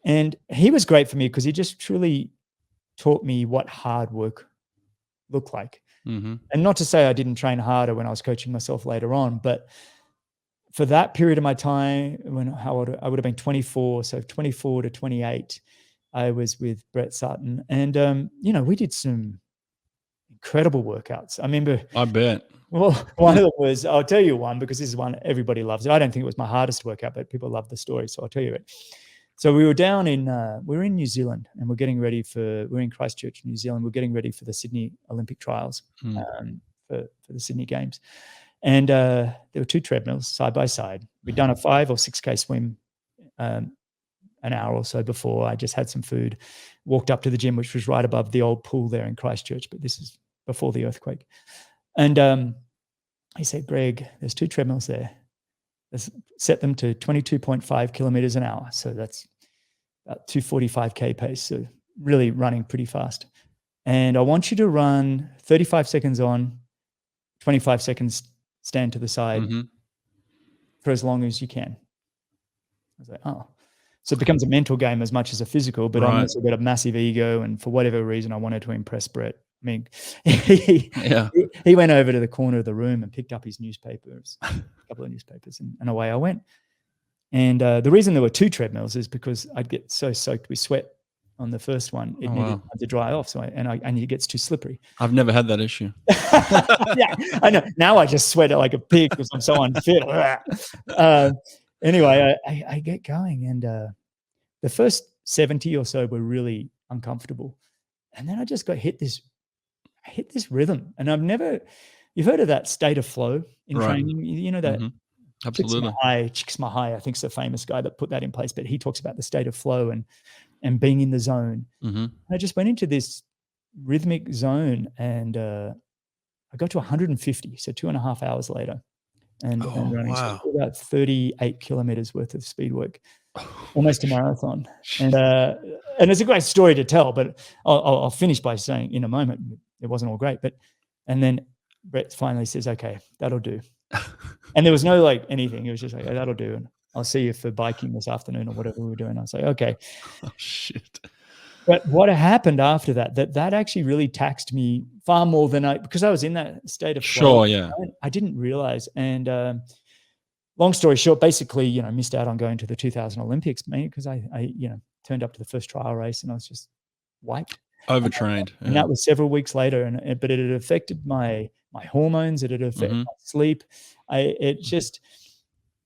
And he was great for me because he just truly taught me what hard work looked like. And not to say I didn't train harder when I was coaching myself later on, but for that period of my time, I would have been 24, so 24 to 28, I was with Brett Sutton. And, you know, we did some incredible workouts. I remember. I bet. Well, one of them was, I'll tell you one because this is one everybody loves. I don't think it was my hardest workout, but people love the story. So I'll tell you it. So we were down we're in New Zealand and we're in Christchurch, New Zealand. We're getting ready for the Sydney Olympic trials for the Sydney Games. And there were 2 treadmills side by side. We'd done a 5 or 6K swim an hour or so before. I just had some food, walked up to the gym, which was right above the old pool there in Christchurch, but this is before the earthquake. And he said, Greg, there's 2 treadmills there. Let's set them to 22.5 kilometers an hour. So that's about 245K pace. So really running pretty fast. And I want you to run 35 seconds on, 25 seconds stand to the side for as long as you can. I was like, oh. So it becomes a mental game as much as a physical, but I've also got a massive ego. And for whatever reason, I wanted to impress Brett. I mean, he went over to the corner of the room and picked up his newspapers, a couple of newspapers, and away I went. And the reason there were 2 treadmills is because I'd get so soaked with sweat on the first one, it needed time to dry off. So and it gets too slippery. I've never had that issue. Yeah, I know. Now I just sweat like a pig because I'm so unfit. Anyway, I get going, and the first 70 or so were really uncomfortable, and then I just hit this rhythm, and you've heard of that state of flow in training, you know that. Absolutely. Csikszentmihalyi, I think, is the famous guy that put that in place, but he talks about the state of flow and being in the zone. And I just went into this rhythmic zone, and I got to 150, so 2.5 hours later, and running. Wow. So about 38 kilometers worth of speed work, almost a marathon. And it's a great story to tell, but I'll finish by saying in a moment it wasn't all great, and then Brett finally says, "Okay, that'll do." And there was no anything. It was just like, "Oh, that'll do, and I'll see you for biking this afternoon," or whatever we were doing. I was like, "Okay." Oh shit. But what happened after that actually really taxed me far more than because I was in that state of flow. Sure, yeah. I didn't realize. And long story short, basically, missed out on going to the 2000 Olympics, because I turned up to the first trial race and I was just wiped. Overtrained. And that was several weeks later. But it had affected my hormones. It had affected my sleep. It just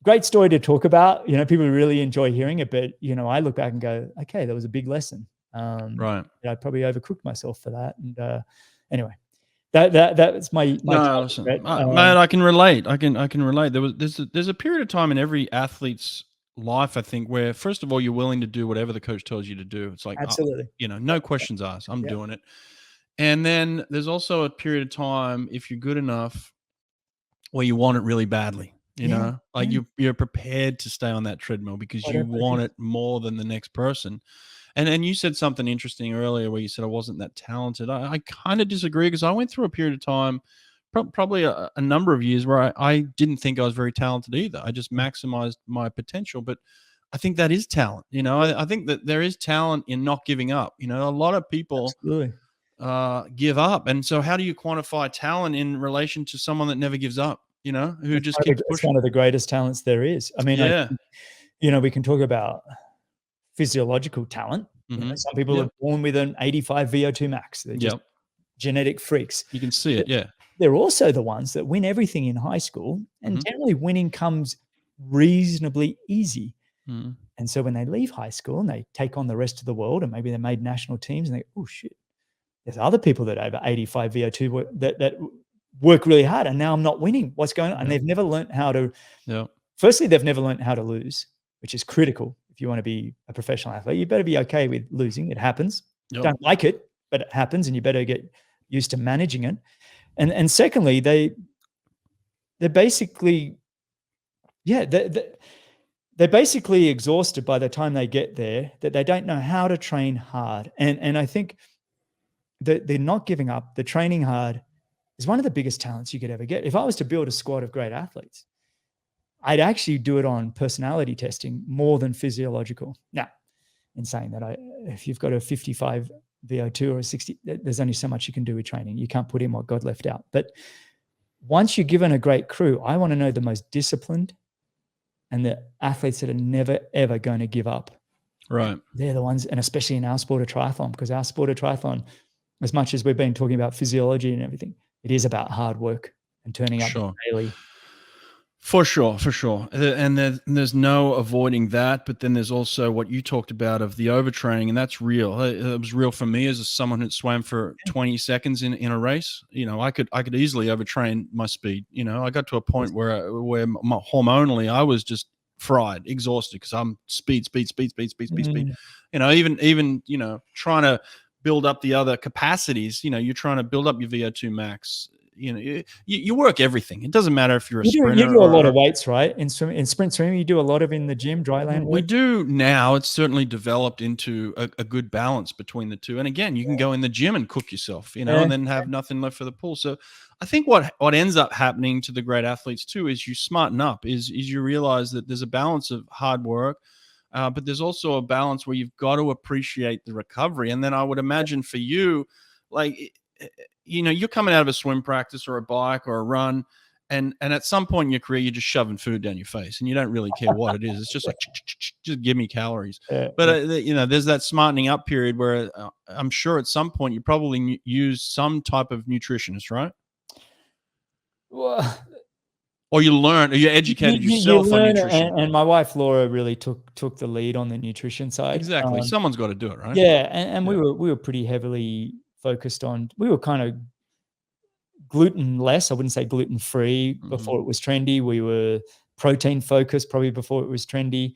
great story to talk about. People really enjoy hearing it, but I look back and go, okay, that was a big lesson. Right. I probably overcooked myself for that. And anyway, that's my no, listen, man, I can relate. I can relate. There's a period of time in every athlete's life, I think, where first of all you're willing to do whatever the coach tells you to do. It's like absolutely, no questions asked. I'm doing it. And then there's also a period of time, if you're good enough, where you want it really badly. You're prepared to stay on that treadmill because you want it more than the next person. And you said something interesting earlier where you said I wasn't that talented. I kind of disagree, because I went through a period of time, probably a number of years, where I didn't think I was very talented either. I just maximized my potential. But I think that is talent. I think that there is talent in not giving up. A lot of people give up. And so how do you quantify talent in relation to someone that never gives up, who just keeps pushing? It's one of the greatest talents there is. I mean, we can talk about physiological talent. Some people are born with an 85 VO2 max. They're just genetic freaks. You can see it, yeah. They're also the ones that win everything in high school, and generally winning comes reasonably easy. And so when they leave high school and they take on the rest of the world, and maybe they made national teams, and they go, oh shit, there's other people that over 85 VO2 that work really hard, and now I'm not winning. What's going on? And they've never learned how to. Firstly, they've never learned how to lose, which is critical. If you want to be a professional athlete, you better be okay with losing. It happens. Don't like it, but it happens, and you better get used to managing it. And secondly, they're basically, they're basically exhausted by the time they get there, that they don't know how to train hard. And I think that they're not giving up. The training hard is one of the biggest talents you could ever get. If I was to build a squad of great athletes, I'd actually do it on personality testing more than physiological. Now, in saying that, if you've got a 55 VO2 or a 60, there's only so much you can do with training. You can't put in what God left out. But once you're given a great crew, I want to know the most disciplined and the athletes that are never, ever going to give up. Right. They're the ones, and especially in our sport of triathlon, because our sport of triathlon, as much as we've been talking about physiology and everything, it is about hard work and turning up daily. For sure. And there's no avoiding that. But then there's also what you talked about of the overtraining, and that's real. It was real for me as someone who swam for 20 seconds in a race. I could easily overtrain my speed. I got to a point where hormonally I was just fried, exhausted, because I'm speed. Even trying to build up the other capacities. You're trying to build up your VO2 max. You work everything. It doesn't matter if you're a sprinter. You do a lot of weights, right? In sprint swimming, you do a lot of in the gym, dry land. We do now. It's certainly developed into a good balance between the two. And again, you can go in the gym and cook yourself, and then have nothing left for the pool. So I think what ends up happening to the great athletes too is you smarten up, is you realize that there's a balance of hard work, but there's also a balance where you've got to appreciate the recovery. And then I would imagine for you, you're coming out of a swim practice or a bike or a run, and at some point in your career, you're just shoving food down your face, and you don't really care what it is. It's just like, just give me calories. But there's that smartening up period where I'm sure at some point you probably use some type of nutritionist, right? Well, or you learn, or you educated yourself on nutrition. And my wife Laura really took the lead on the nutrition side. Exactly, someone's got to do it, right? Yeah, and we were pretty heavily focused on. We were kind of gluten less. I wouldn't say gluten free before it was trendy. We were protein focused probably before it was trendy.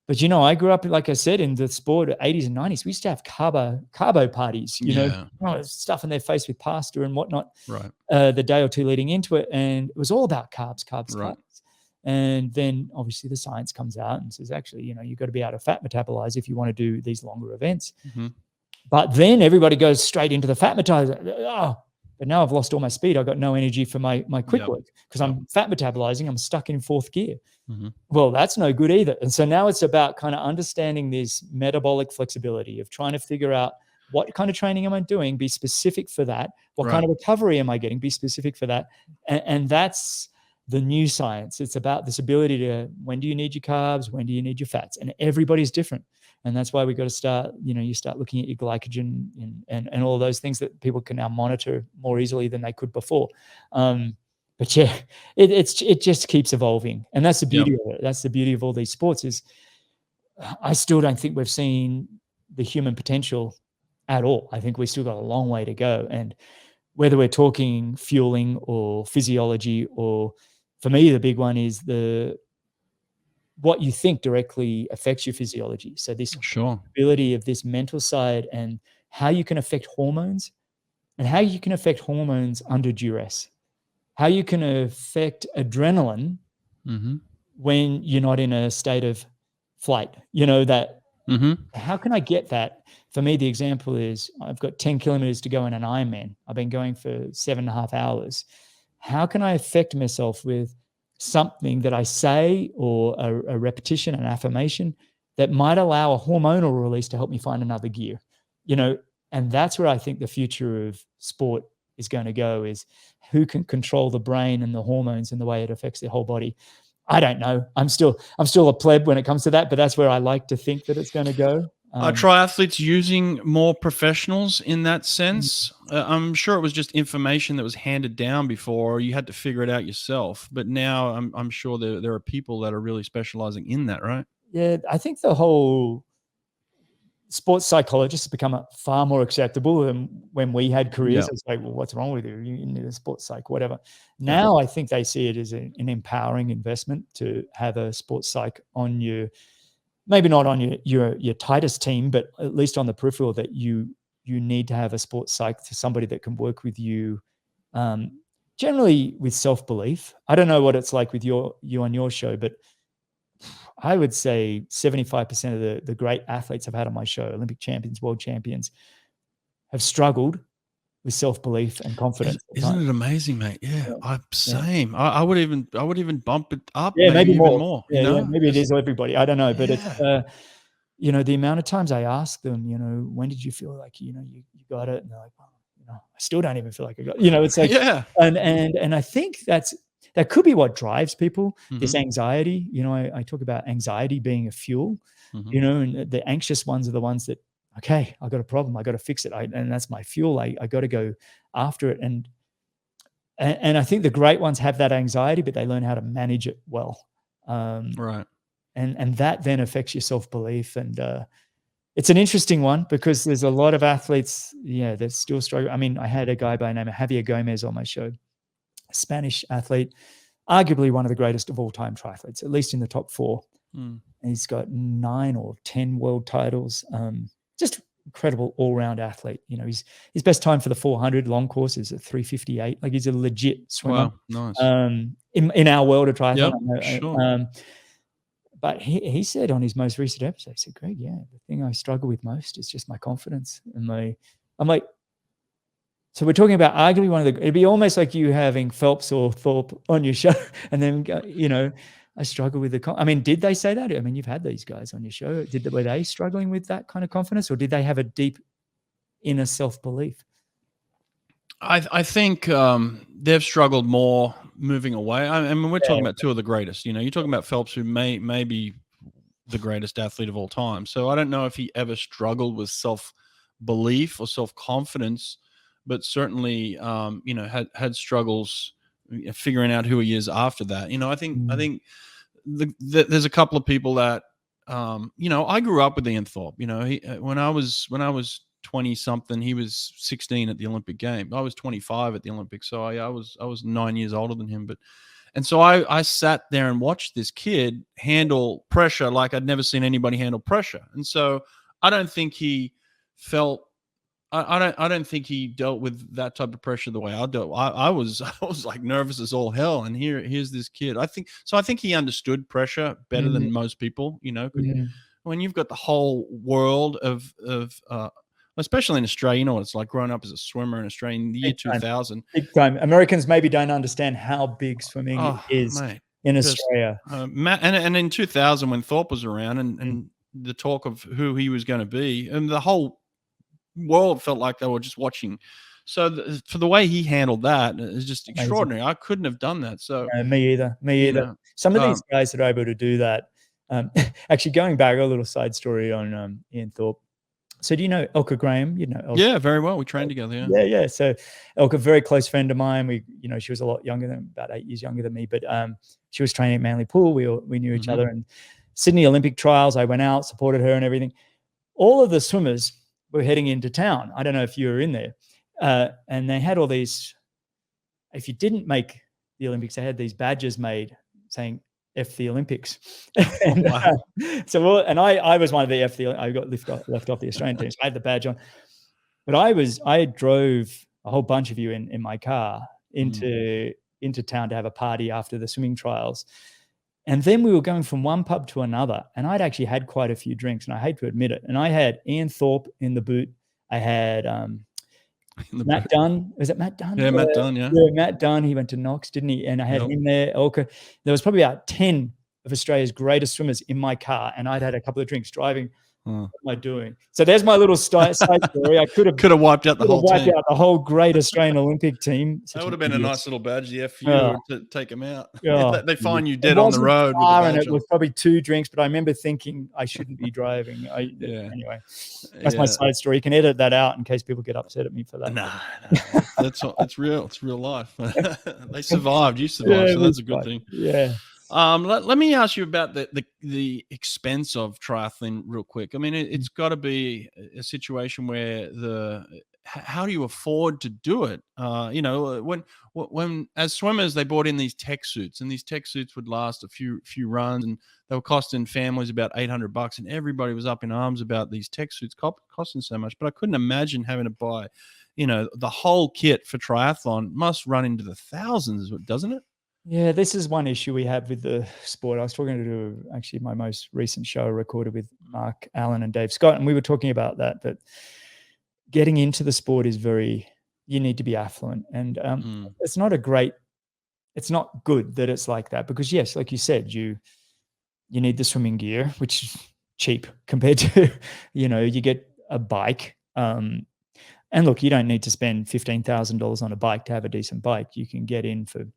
But I grew up, like I said, in the sport 80s and 90s. We used to have carbo parties, you know, stuffing their face with pasta and whatnot. Right. The day or two leading into it, and it was all about carbs. Right. And then obviously the science comes out and says, actually, you've got to be able to fat metabolize if you want to do these longer events. But then everybody goes straight into the fat metabolizer. Oh, but now I've lost all my speed. I've got no energy for my quick work because I'm fat metabolizing. I'm stuck in fourth gear. Well, that's no good either. And so now it's about kind of understanding this metabolic flexibility of trying to figure out what kind of training am I doing, be specific for that. What kind of recovery am I getting, be specific for that. And that's the new science. It's about this ability to, when do you need your carbs? When do you need your fats? And everybody's different. And that's why we got to start, you start looking at your glycogen and all those things that people can now monitor more easily than they could before. But yeah, it just keeps evolving. And that's the beauty of it. That's the beauty of all these sports is I still don't think we've seen the human potential at all. I think we still got a long way to go. And whether we're talking fueling or physiology, or for me, the big one is what you think directly affects your physiology. So this ability of this mental side and how you can affect hormones and how you can affect hormones under duress, how you can affect adrenaline when you're not in a state of flight, how can I get that? For me, the example is I've got 10 kilometers to go in an Ironman. I've been going for 7.5 hours. How can I affect myself with something that I say or a repetition, an affirmation that might allow a hormonal release to help me find another gear, and that's where I think the future of sport is going to go, is who can control the brain and the hormones and the way it affects their whole body. I don't know. I'm still a pleb when it comes to that, but that's where I like to think that it's going to go. Are triathletes using more professionals in that sense? I'm sure it was just information that was handed down before. You had to figure it out yourself. But now I'm sure there are people that are really specializing in that, right? Yeah, I think the whole sports psychologists have become far more acceptable than when we had careers. It's like, well, what's wrong with you? You need a sports psych, whatever. Now I think they see it as an empowering investment to have a sports psych on you. Maybe not on your tightest team, but at least on the peripheral, that you need to have a sports psych, to somebody that can work with you, generally with self-belief. I don't know what it's like with you on your show, but I would say 75% of the great athletes I've had on my show, Olympic champions, world champions, have struggled with self-belief and confidence. Isn't it amazing, mate? Yeah. Same. I would even bump it up. Yeah, maybe even more. Yeah, maybe it is everybody. I don't know, but it's the amount of times I ask them, when did you feel like you got it? And they're like, I still don't even feel like I got it. It's like and I think that could be what drives people. This anxiety. I talk about anxiety being a fuel. And the anxious ones are the ones that, okay, I got a problem, I got to fix it, and that's my fuel. I got to go after it, and I think the great ones have that anxiety, but they learn how to manage it well. Right. And that then affects your self-belief, and it's an interesting one because there's a lot of athletes, that still struggle. I mean, I had a guy by the name of Javier Gomez on my show, a Spanish athlete, arguably one of the greatest of all time triathletes, at least in the top 4. And he's got 9 or 10 world titles. Just incredible all-round athlete. His best time for the 400 long course is at 3:58. Like, he's a legit swimmer. Wow, nice. In our world of triathlon. Yep, sure. But he said on his most recent episode, he said, Greg, the thing I struggle with most is just my confidence. And I'm like, so we're talking about arguably it'd be almost like you having Phelps or Thorpe on your show, and then, I struggle with did they say that? I mean, you've had these guys on your show. Were they struggling with that kind of confidence, or did they have a deep inner self-belief? I think they've struggled more moving away. I mean, we're talking about two of the greatest. You're talking about Phelps, who may be the greatest athlete of all time. So I don't know if he ever struggled with self-belief or self-confidence, but certainly, had struggles figuring out who he is after that. I think there's a couple of people that, I grew up with Ian Thorpe. When I was 20 something, he was 16 at the Olympic Games. I was 25 at the Olympics, so I was 9 years older than him. And so I sat there and watched this kid handle pressure like I'd never seen anybody handle pressure. And so I don't think he felt. I don't think he dealt with that type of pressure the way I dealt. I was like nervous as all hell. And here's this kid. I think he understood pressure better than most people. When you've got the whole world of especially in Australia, what it's like growing up as a swimmer in Australia in the year 2000. Big time. Americans maybe don't understand how big swimming is in Australia. And in 2000, when Thorpe was around and the talk of who he was going to be, and the whole world felt like they were just watching. So for the way he handled that is just extraordinary. I couldn't have done that. So me either. Some of these guys that are able to do that. Actually, going back, a little side story on Ian Thorpe. So do you know Elka Graham? Elka? Yeah, very well. We trained together. Yeah. So Elka, very close friend of mine. She was a lot younger than, about 8 years younger than me, but she was training at Manly Pool. We knew each other. And Sydney Olympic trials, I went out, supported her and everything. All of the swimmers were heading into town. I don't know if you were in there. And they had all these, if you didn't make the Olympics, they had these badges made saying F the Olympics. And, wow. I was one of the F the, I got left off the Australian team. So I had the badge on. But I drove a whole bunch of you in my car into town to have a party after the swimming trials. And then we were going from one pub to another, and I'd actually had quite a few drinks, and I hate to admit it. And I had Ian Thorpe in the boot. I had Matt Dunn. Was it Matt Dunn? Yeah, Matt Dunn, yeah. Matt Dunn. He went to Knox, didn't he? And I had him there, Elka. There was probably about 10 of Australia's greatest swimmers in my car, and I'd had a couple of drinks driving. What am I doing? So there's my little side story. I could have wiped out the whole great Australian Olympic team. That would have been a nice little badge, the FU, to take them out. They find you dead on the road. And it was probably 2 drinks, but I remember thinking I shouldn't be driving. Anyway, that's my side story. You can edit that out in case people get upset at me for that. No. That's real. It's real life. They survived. You survived, so that's a good thing. Yeah. Let me ask you about the expense of triathlon real quick. I mean, it's got to be a situation where how do you afford to do it? When as swimmers they bought in these tech suits, and these tech suits would last a few runs, and they were costing families about $800, and everybody was up in arms about these tech suits costing so much. But I couldn't imagine having to buy, the whole kit for triathlon must run into the thousands, doesn't it? Yeah, this is one issue we have with the sport. I was talking to actually my most recent show recorded with Mark Allen and Dave Scott, and we were talking about that getting into the sport is you need to be affluent. And it's not good that it's like that, because yes, like you said, you need the swimming gear, which is cheap compared to, you get a bike. And look, you don't need to spend $15,000 on a bike to have a decent bike. You can get in for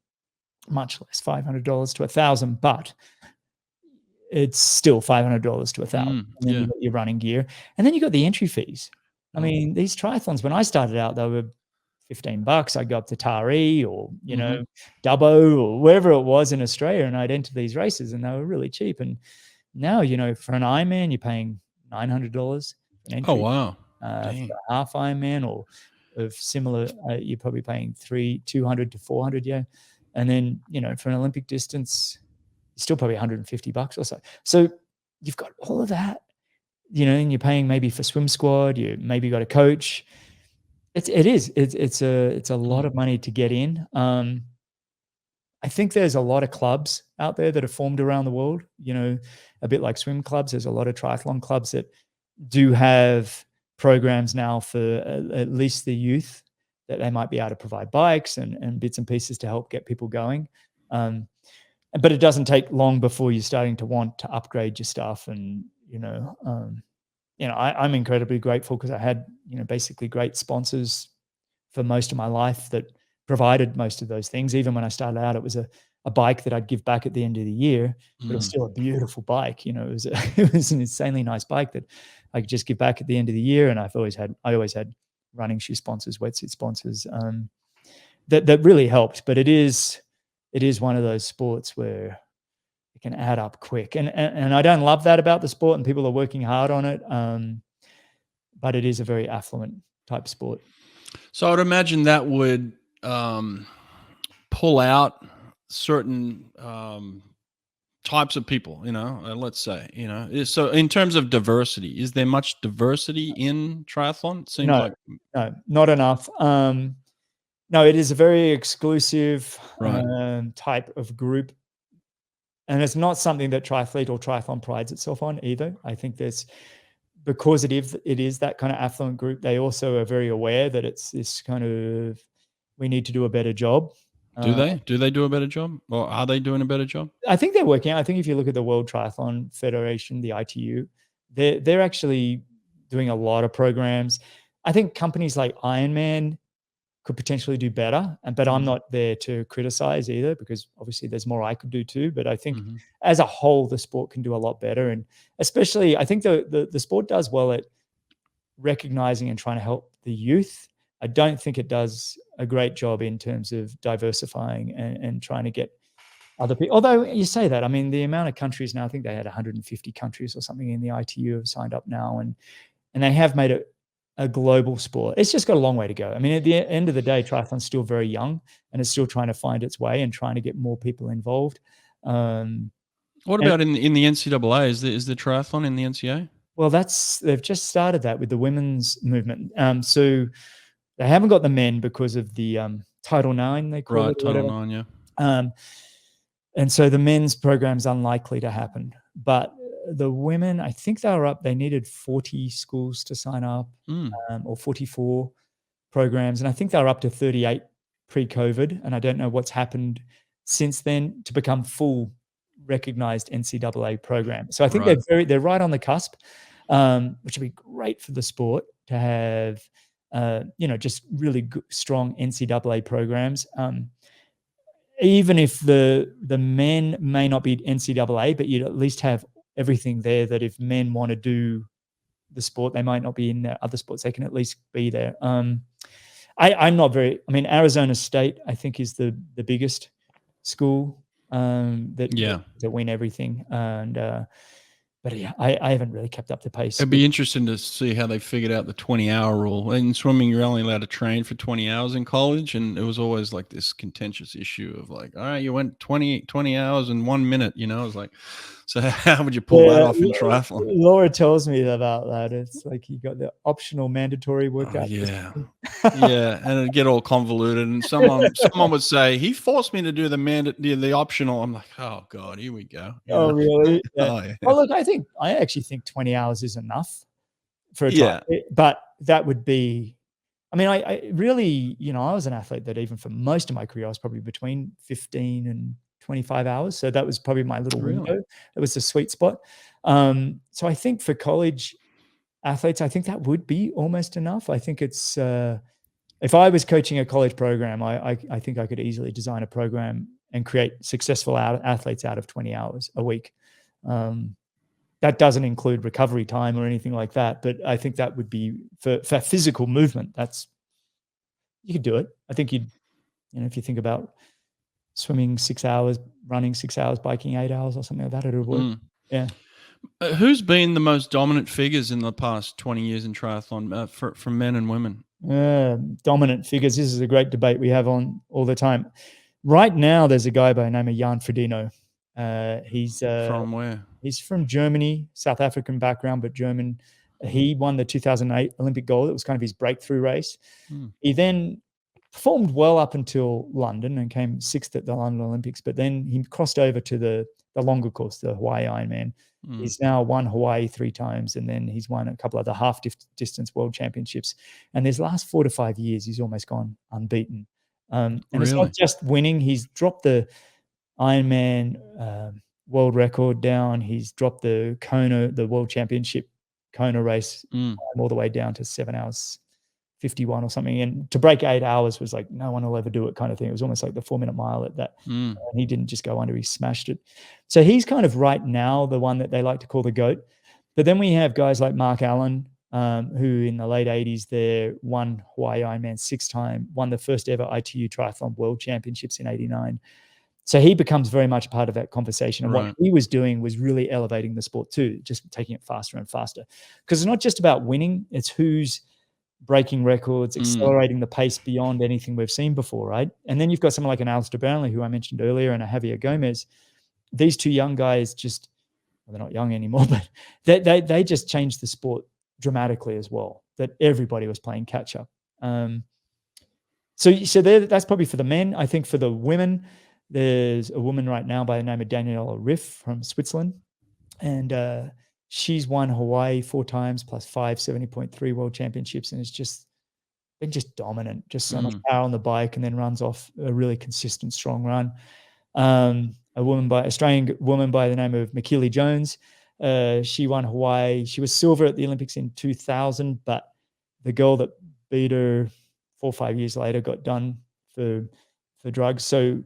much less, $500 to $1,000, but it's still $500 to $1,000. And then you got your running gear, and then you got the entry fees. I mean, these triathlons, when I started out, they were $15. I'd go up to Taree or, Dubbo or wherever it was in Australia, and I'd enter these races, and they were really cheap. And now, for an Ironman, you're paying $900 an entry. Oh, wow. For a half Ironman or of similar, you're probably paying $200 to $400, yeah. And then, for an Olympic distance, you're still probably $150 or so. So you've got all of that, and you're paying maybe for swim squad, you maybe got a coach. It's a lot of money to get in. I think there's a lot of clubs out there that are formed around the world, a bit like swim clubs. There's a lot of triathlon clubs that do have programs now for at least the youth, that they might be able to provide bikes and bits and pieces to help get people going. But it doesn't take long before you're starting to want to upgrade your stuff. And, I'm incredibly grateful because I had, basically great sponsors for most of my life that provided most of those things. Even when I started out, it was a bike that I'd give back at the end of the year, but it was still a beautiful bike. You know, it was an insanely nice bike that I could just give back at the end of the year. And I always had running shoe sponsors, wetsuit sponsors, that really helped. But it is one of those sports where it can add up quick. And I don't love that about the sport, and people are working hard on it. But it is a very affluent type sport. So I would imagine that would pull out certain types of people, let's say, so in terms of diversity, is there much diversity in triathlon? It seems like no, not enough. No, it is a very exclusive Right. type of group. And it's not something that triathlete or triathlon prides itself on either. I think because it is that kind of affluent group, they also are very aware that it's this kind of, we need to do a better job. Do they do a better job, or are they doing a better job? I think they're working. I think if you look at the World Triathlon Federation, the ITU, they're actually doing a lot of programs. I think companies like Ironman could potentially do better, but I'm not there to criticize either, because obviously there's more I could do too. But I think as a whole, the sport can do a lot better, and especially I think the sport does well at recognizing and trying to help the youth. I don't think it does a great job in terms of diversifying and trying to get other people. Although you say that, I mean, the amount of countries now, I think they had 150 countries or something in the ITU have signed up now, and they have made it a global sport. It's just got a long way to go. I mean, at the end of the day, triathlon's still very young, and it's still trying to find its way and trying to get more people involved. What about in the NCAA? Is the triathlon in the NCAA? Well, they've just started that with the women's movement. So they haven't got the men because of the Title IX, they call it. Title IX, yeah. And so the men's program's unlikely to happen. But the women, I think they needed 40 schools to sign up, or 44 programs. And I think they were up to 38 pre-COVID. And I don't know what's happened since then to become full recognized NCAA program. So I think they're right on the cusp, which would be great for the sport to have, just really good, strong NCAA programs. Even if the men may not be NCAA, but you'd at least have everything there that if men want to do the sport, they might not be in other sports, they can at least be there. Arizona State, I think, is the biggest school that win everything. But yeah, I haven't really kept up the pace. It'd be interesting to see how they figured out the 20-hour rule. In swimming, you're only allowed to train for 20 hours in college, and it was always like this contentious issue of like, all right, you went 20 hours in 1 minute, It was like, so how would you pull that off in triathlon? Laura tells me about that. It's like you got the optional mandatory workout. Yeah, and it'd get all convoluted, and someone would say, he forced me to do the optional. I'm like, oh God, here we go. Oh, really? Yeah. Oh, yeah. Well, look, I actually think 20 hours is enough for a triathlon. But that would be, I really, I was an athlete that even for most of my career, I was probably between 15 and 25 hours. So that was probably my little window. It was the sweet spot. So I think for college athletes, I think that would be almost enough. I think it's, if I was coaching a college program, I think I could easily design a program and create successful athletes out of 20 hours a week. That doesn't include recovery time or anything like that. But I think that would be for physical movement. You could do it. I think if you think about swimming 6 hours, running 6 hours, biking 8 hours or something like that, it would work. Yeah. Who's been the most dominant figures in the past 20 years in triathlon for men and women? Dominant figures. This is a great debate we have on all the time. Right now, there's a guy by the name of Jan Frodeno. He's from where? He's from Germany, South African background, but German. He won the 2008 Olympic gold. It was kind of his breakthrough race. He then performed well up until London and came 6th at the London Olympics, but then he crossed over to the longer course, the Hawaii Ironman. He's now won Hawaii 3 times, and then he's won a couple of the half distance world championships. And his last 4 to 5 years, he's almost gone unbeaten. And It's not just winning. He's dropped the Ironman world record down. He's dropped the Kona, the world championship Kona race all the way down to 7 hours 51 or something. And to break 8 hours was like, no one will ever do it kind of thing. It was almost like the 4-minute mile at that. And he didn't just go under, he smashed it. So he's kind of right now the one that they like to call the GOAT. But then we have guys like Mark Allen, who in the late 80s there won Hawaii Ironman 6 times, won the first ever ITU Triathlon World Championships in 89. So he becomes very much a part of that conversation. And what he was doing was really elevating the sport too, just taking it faster and faster. Because it's not just about winning, it's who's breaking records, accelerating the pace beyond anything we've seen before, right? And then you've got someone like an Alistair Brownlee, who I mentioned earlier, and a Javier Gomez. These two young guys just, well, they're not young anymore, but they just changed the sport dramatically as well, that everybody was playing catch up. So that's probably for the men. I think for the women, there's a woman right now by the name of Daniela Riff from Switzerland. And she's won Hawaii 4 times plus 5 70.3 world championships. And it's just been just dominant, just so much power on the bike, and then runs off a really consistent, strong run. Australian woman by the name of Makili Jones. She won Hawaii. She was silver at the Olympics in 2000, but the girl that beat her 4 or 5 years later got done for drugs. So,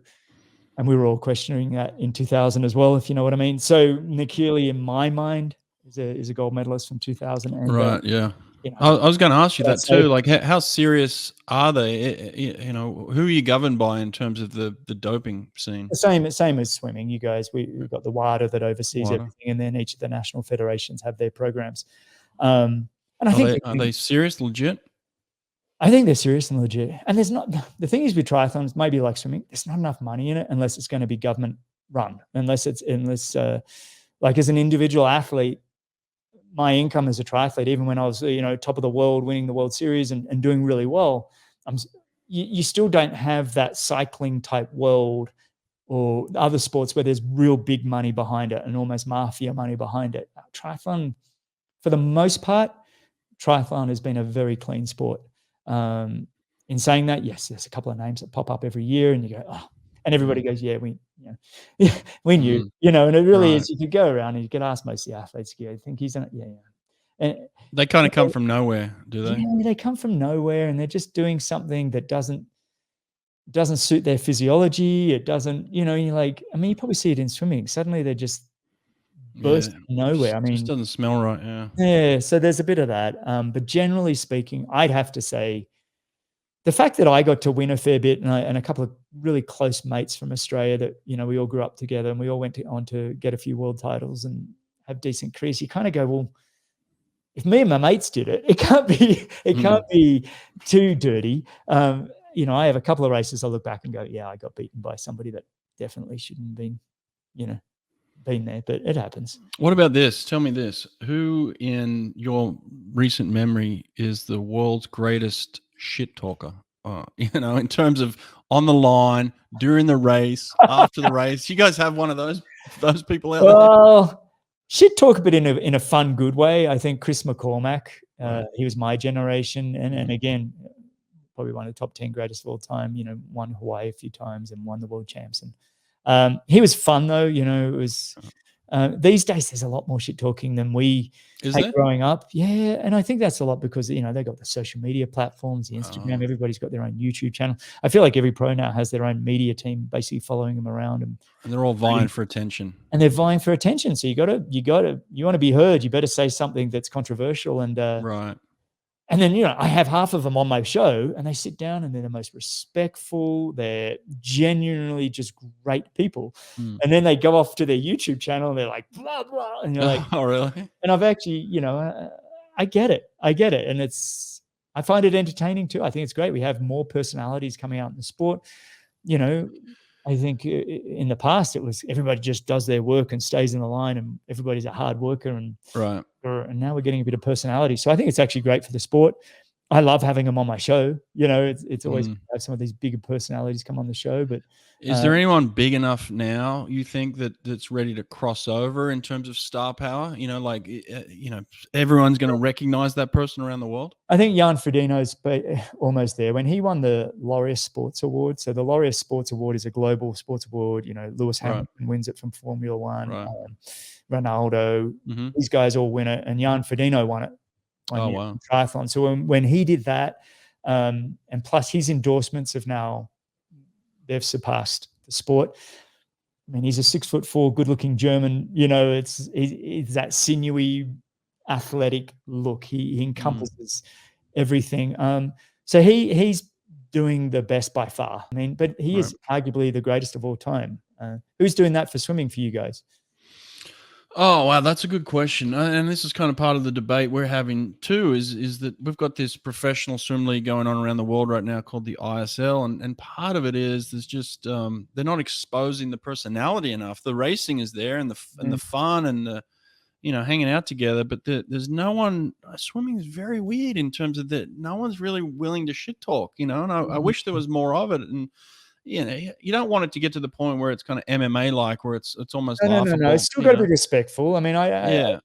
and we were all questioning that in 2000 as well, if you know what I mean. So Makili, in my mind, is a gold medalist from 2000. And, right. Yeah. You know, I was going to ask you that too. Like, how serious are they? You know, who are you governed by in terms of the doping scene? The same as swimming. You guys, we've got the WADA that oversees everything, and then each of the national federations have their programs. And I think are they serious, legit? I think they're serious and legit. And there's not, the thing is with triathlons, maybe like swimming, there's not enough money in it unless it's going to be government run, unless like as an individual athlete, my income as a triathlete, even when I was, top of the world, winning the World Series and doing really well, you still don't have that cycling type world or other sports where there's real big money behind it and almost mafia money behind it. Triathlon, for the most part, triathlon has been a very clean sport. In saying that, yes, there's a couple of names that pop up every year, and you go, oh, and everybody goes, yeah, we knew, and it really is. You could go around and you could ask most of the athletes, I think he's done it, yeah. And they kind of come from nowhere, do they? Yeah, they come from nowhere, and they're just doing something that doesn't suit their physiology. It doesn't, you're like, I mean, you probably see it in swimming. Suddenly they're just burst nowhere. I mean, it just doesn't smell right. Yeah. Yeah. So there's a bit of that. But generally speaking, I'd have to say the fact that I got to win a fair bit, and a couple of really close mates from Australia that, we all grew up together, and we all went on to get a few world titles and have decent careers. You kind of go, well, if me and my mates did it, it can't be too dirty. I have a couple of races I look back and go, yeah, I got beaten by somebody that definitely shouldn't have been, been there, but it happens. What about this? Tell me this. Who in your recent memory is the world's greatest shit talker? In terms of on the line, during the race, after the race. You guys have one of those people out there? Well, shit talk, but in a fun, good way. I think Chris McCormack, he was my generation, and again, probably one of the top 10 greatest of all time. Won Hawaii a few times and won the world champs. And he was fun though. It was these days there's a lot more shit talking than we had growing up. Yeah, and I think that's a lot because they got the social media platforms, the Instagram. Everybody's got their own YouTube channel. I feel like every pro now has their own media team basically following them around, and they're all vying for attention. And they're vying for attention. So you want to be heard. You better say something that's controversial and right. And then, I have half of them on my show, and they sit down and they're the most respectful. They're genuinely just great people. And then they go off to their YouTube channel and they're like, blah, blah. And you're like, oh, really? And I've actually, I get it. And I find it entertaining too. I think it's great. We have more personalities coming out in the sport. I think in the past it was everybody just does their work and stays in the line, and everybody's a hard worker, and right. And now we're getting a bit of personality. So I think it's actually great for the sport. I love having them on my show. It's always good to have some of these bigger personalities come on the show. But is there anyone big enough now, you think, that's ready to cross over in terms of star power? Everyone's going to recognize that person around the world? I think Jan Frodeno's almost there. When he won the Laureus Sports Award, so the Laureus Sports Award is a global sports award. Lewis Hamilton wins it from Formula One. Right. Ronaldo, these guys all win it, and Jan Frodeno won it. Oh, wow. Triathlon. So when he did that, And plus his endorsements they've surpassed the sport. I mean, he's a 6'4", good-looking German. It's that sinewy, athletic look. He encompasses everything. So he's doing the best by far. I mean, but he is arguably the greatest of all time. Who's doing that for swimming for you guys? Oh, wow. That's a good question. And this is kind of part of the debate we're having too, is that we've got this professional swim league going on around the world right now called the ISL. And part of it is there's just, they're not exposing the personality enough. The racing is there and the fun and the, hanging out together, but there's no one. Swimming is very weird in terms of that. No one's really willing to shit talk, and I wish there was more of it. And you don't want it to get to the point where it's kind of MMA like, where it's almost laughable. No. It's still got to be respectful. I mean, I'm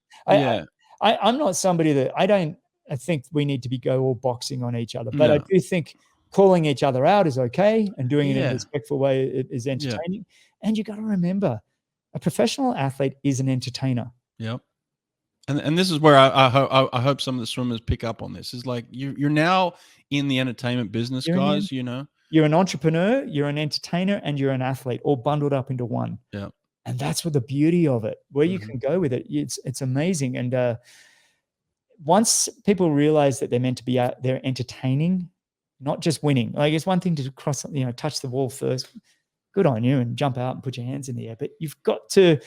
not somebody that I think we need to go all boxing on each other, but I do think calling each other out is okay, and doing it in a respectful way is entertaining. And you got to remember, a professional athlete is an entertainer. Yep. And this is where I hope some of the swimmers pick up on this. Is like you're now in the entertainment business, guys. You're an entrepreneur, you're an entertainer, and you're an athlete, all bundled up into one. Yeah. And that's what the beauty of it, where you can go with it. It's amazing. And once people realize that they're meant to be they're entertaining, not just winning. Like, it's one thing to touch the wall first. Good on you, and jump out and put your hands in the air. But you've got to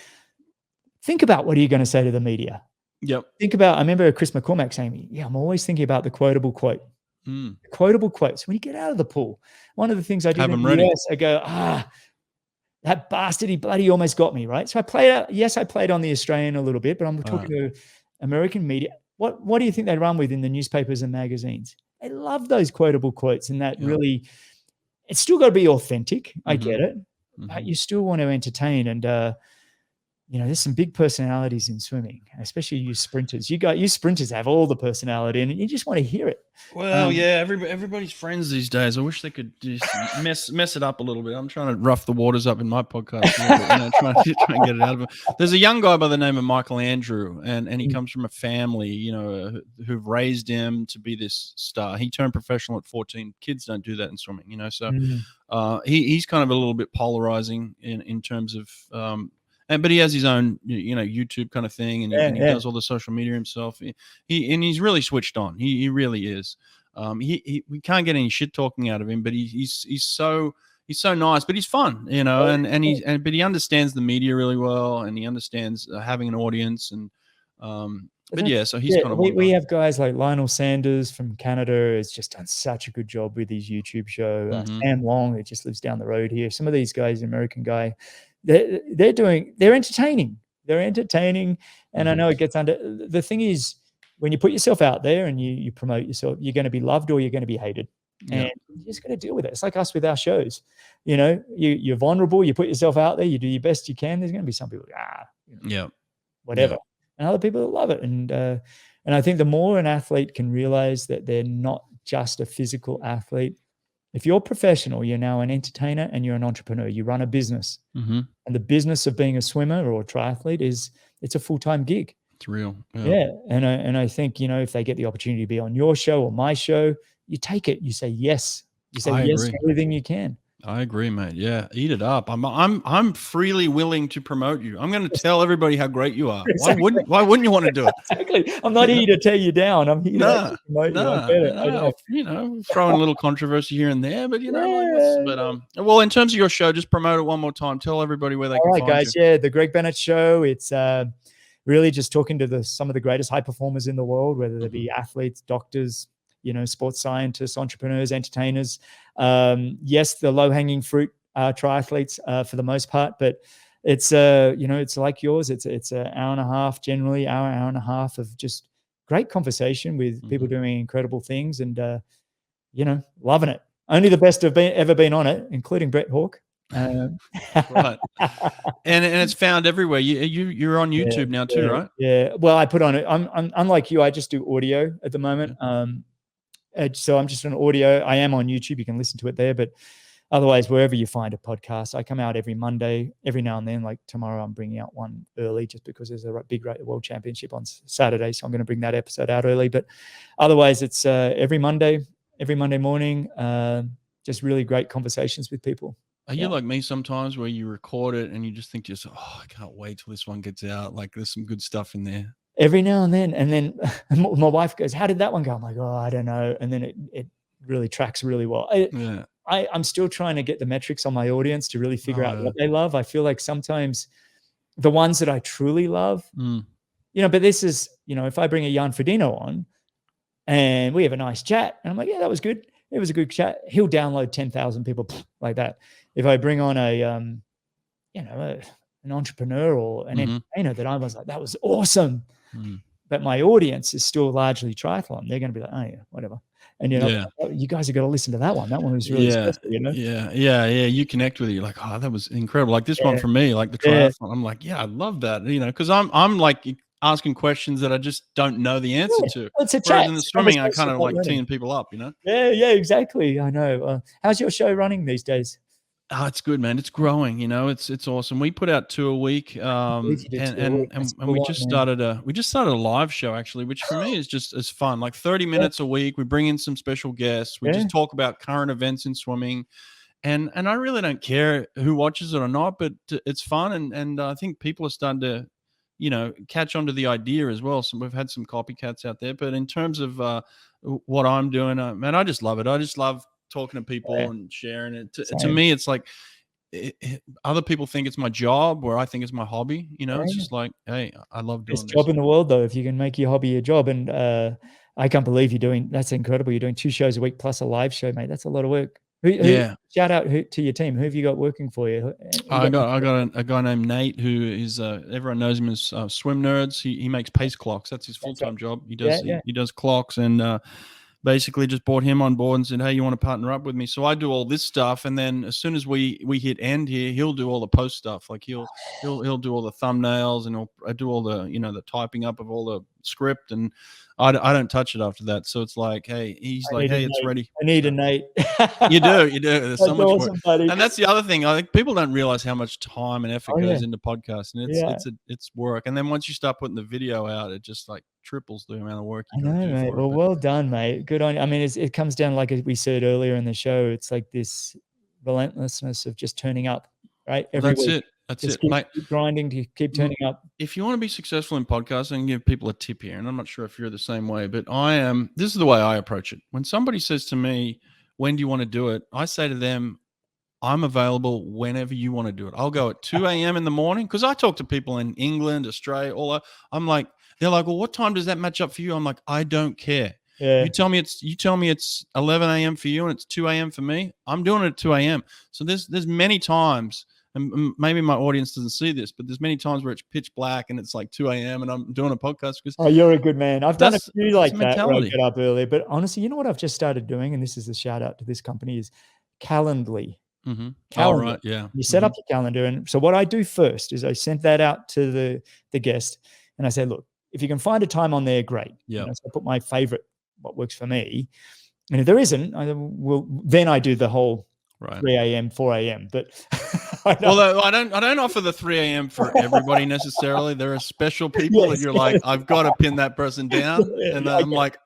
think about, what are you going to say to the media? Yep. I remember Chris McCormack saying, I'm always thinking about the quotable quote. The quotable quotes. When you get out of the pool, one of the things I did in the US, I go, that bastard, he bloody almost got me, right? So I played out. Yes, I played on the Australian a little bit, but I'm talking to American media. What do you think they run with in the newspapers and magazines? They love those quotable quotes, and that really, it's still got to be authentic. I get it, but you still want to entertain. And there's some big personalities in swimming, especially you sprinters. You sprinters have all the personality, and you just want to hear it. Well, everybody's friends these days. I wish they could just mess it up a little bit. I'm trying to rough the waters up in my podcast, trying to get it out of them. There's a young guy by the name of Michael Andrew, and he comes from a family, who've raised him to be this star. He turned professional at 14. Kids don't do that in swimming, so he's kind of a little bit polarizing in terms of but he has his own, YouTube kind of thing, and he does all the social media himself. He's really switched on. He really is. We can't get any shit talking out of him, but he's so nice, but he's fun, but he understands the media really well, and he understands having an audience, and so he's kind of. We have guys like Lionel Sanders from Canada has just done such a good job with his YouTube show. Sam Long, who just lives down the road here. Some of these guys, American guy. They're entertaining. And I know it gets under. The thing is, when you put yourself out there and you promote yourself, you're going to be loved or you're going to be hated. And you just got to deal with it. It's like us with our shows. You're vulnerable. You put yourself out there. You do your best you can. There's going to be some people, whatever, and other people that love it. And I think the more an athlete can realize that they're not just a physical athlete. If you're professional, you're now an entertainer and you're an entrepreneur. You run a business, and the business of being a swimmer or a triathlete it's a full-time gig. It's real. And I think if they get the opportunity to be on your show or my show, you take it. You say yes. You say yes to everything you can. I agree, mate. Yeah, eat it up. I'm freely willing to promote you. I'm going to tell everybody how great you are. Exactly. Why wouldn't you want to do it? Exactly. I'm not here to tear you down. I'm here to promote you. I get it. Throwing a little controversy here and there, but well, in terms of your show, just promote it one more time. Tell everybody where they can find guys. you. Yeah, the Greg Bennett Show. It's really just talking to some of the greatest high performers in the world, whether they be athletes, doctors, sports scientists, entrepreneurs, entertainers. Yes, the low-hanging fruit triathletes for the most part, but it's it's like yours. It's an hour and a half, generally hour and a half of just great conversation with people doing incredible things, and loving it. Only the best have ever been on it, including Brett Hawke. Right, and it's found everywhere. You're on YouTube now too, right? Yeah. Well, I put on it. I'm unlike you. I just do audio at the moment. So I'm just on audio. I am on YouTube. You can listen to it there, but otherwise, wherever you find a podcast, I come out every Monday. Every now and then, like tomorrow, I'm bringing out one early just because there's a big World Championship on Saturday, so I'm going to bring that episode out early. But otherwise, it's every Monday. every Monday morning. Just really great conversations with people. Are you like me sometimes where you record it and you just think to yourself, oh, I can't wait till this one gets out. Like there's some good stuff in there. Every now and then my wife goes, how did that one go? I'm like, oh, I don't know. And then it really tracks really well. I'm still trying to get the metrics on my audience to really figure out what they love. I feel like sometimes the ones that I truly love, but this is, if I bring a Jan Frodeno on and we have a nice chat and I'm like, yeah, that was good. It was a good chat. He'll download 10,000 people like that. If I bring on an entrepreneur or an entertainer that I was like, that was awesome. But my audience is still largely triathlon. They're going to be like, oh yeah, whatever. And you guys have got to listen to that one. That one was really special, Yeah. You connect with it. You're like, oh, that was incredible. Like this one for me, like the triathlon. I'm like, yeah, I love that. Because I'm like asking questions that I just don't know the answer to. It's a Whereas chat. in the swimming, I kind of like teeing people up, Yeah, exactly. I know. How's your show running these days? Oh, it's good, man. It's growing. It's awesome. We put out 2 a week, and we just started a live show actually, which for me is just as fun. Like 30 minutes a week. We bring in some special guests. We just talk about current events in swimming, and I really don't care who watches it or not, but it's fun, and I think people are starting to, catch on to the idea as well. So we've had some copycats out there, but in terms of what I'm doing, man, I just love it. I just love talking to people and sharing it. To me, it's like other people think it's my job, where I think it's my hobby. It's just like, hey, I love doing this. Best job in the world, though, if you can make your hobby your job. And I can't believe that's incredible. You're doing 2 shows a week plus a live show, mate. That's a lot of work. Shout out to your team. Who have you got working for you? I got a guy named Nate, who is everyone knows him as Swim Nerds. He makes pace clocks. That's his full-time job. He does he does clocks, and basically just brought him on board and said, hey, you want to partner up with me? So I do all this stuff, and then as soon as we hit end here, he'll do all the post stuff. Like he'll do all the thumbnails, and he'll do all the the typing up of all the script, and I don't touch it after that. So it's like, hey, he's like, hey, it's ready. I need a Nate. You do. There's so much awesome, work. buddy. And that's the other thing. I think people don't realize how much time and effort goes into podcasting. It's work. And then once you start putting the video out, it just like triples the amount of work you do. Mate. Well done, mate. Good on you. I mean, it comes down, like we said earlier in the show, it's like this relentlessness of just turning up, right? Every week. That's just it. Keep grinding to keep turning up. If you want to be successful in podcasting, give people a tip here, and I'm not sure if you're the same way, but this is the way I approach it. When somebody says to me, when do you want to do it? I say to them, I'm available whenever you want to do it. I'll go at 2 a.m. in the morning, because I talk to people in England, Australia, I'm like, they're like, well, what time does that match up for you? I'm like, I don't care. Yeah. You tell me it's 11 a.m. for you and it's 2 a.m. for me. I'm doing it at 2 a.m. So there's many times, and maybe my audience doesn't see this, but there's many times where it's pitch black and it's like 2 a.m. and I'm doing a podcast. Oh, you're a good man. I've done a few like that where I get up early. But honestly, you know what I've just started doing, and this is a shout out to this company, is Calendly. All right, yeah. You set up your calendar, and so what I do first is I send that out to the guest, and I say, look, if you can find a time on there, great. Yeah. So I put my favorite, what works for me, and if there isn't, then I do the whole 3 a.m., 4 a.m. But although I don't offer the 3 a.m. for everybody necessarily. There are special people that you're like, I've got to pin that person down, and I'm like,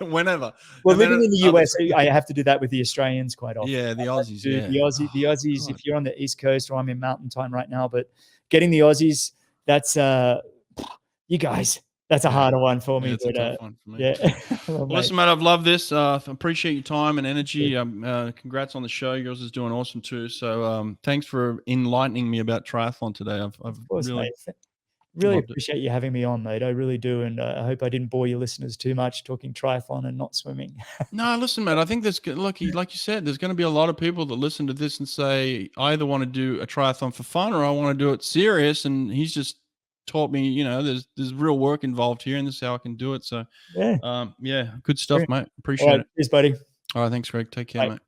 whenever. Well, living in the US, I have to do that with the Australians quite often. Yeah, the Aussies. The Aussies. If you're on the East Coast, or I'm in Mountain Time right now, but getting the Aussies, that's you guys. That's a harder one for me. It's a tough one for me. Yeah. Well, listen, Matt, I've loved this. Appreciate your time and energy. Congrats on the show. Yours is doing awesome too. So thanks for enlightening me about triathlon today. I've really appreciate you having me on, mate. I really do. And I hope I didn't bore your listeners too much talking triathlon and not swimming. No, listen, Matt, I think there's, like you said, there's going to be a lot of people that listen to this and say, I either want to do a triathlon for fun or I want to do it serious. And he's just taught me, there's real work involved here, and this is how I can do it. So, good stuff, mate. Appreciate it. Cheers, buddy. All right, thanks, Greg. Take care, mate.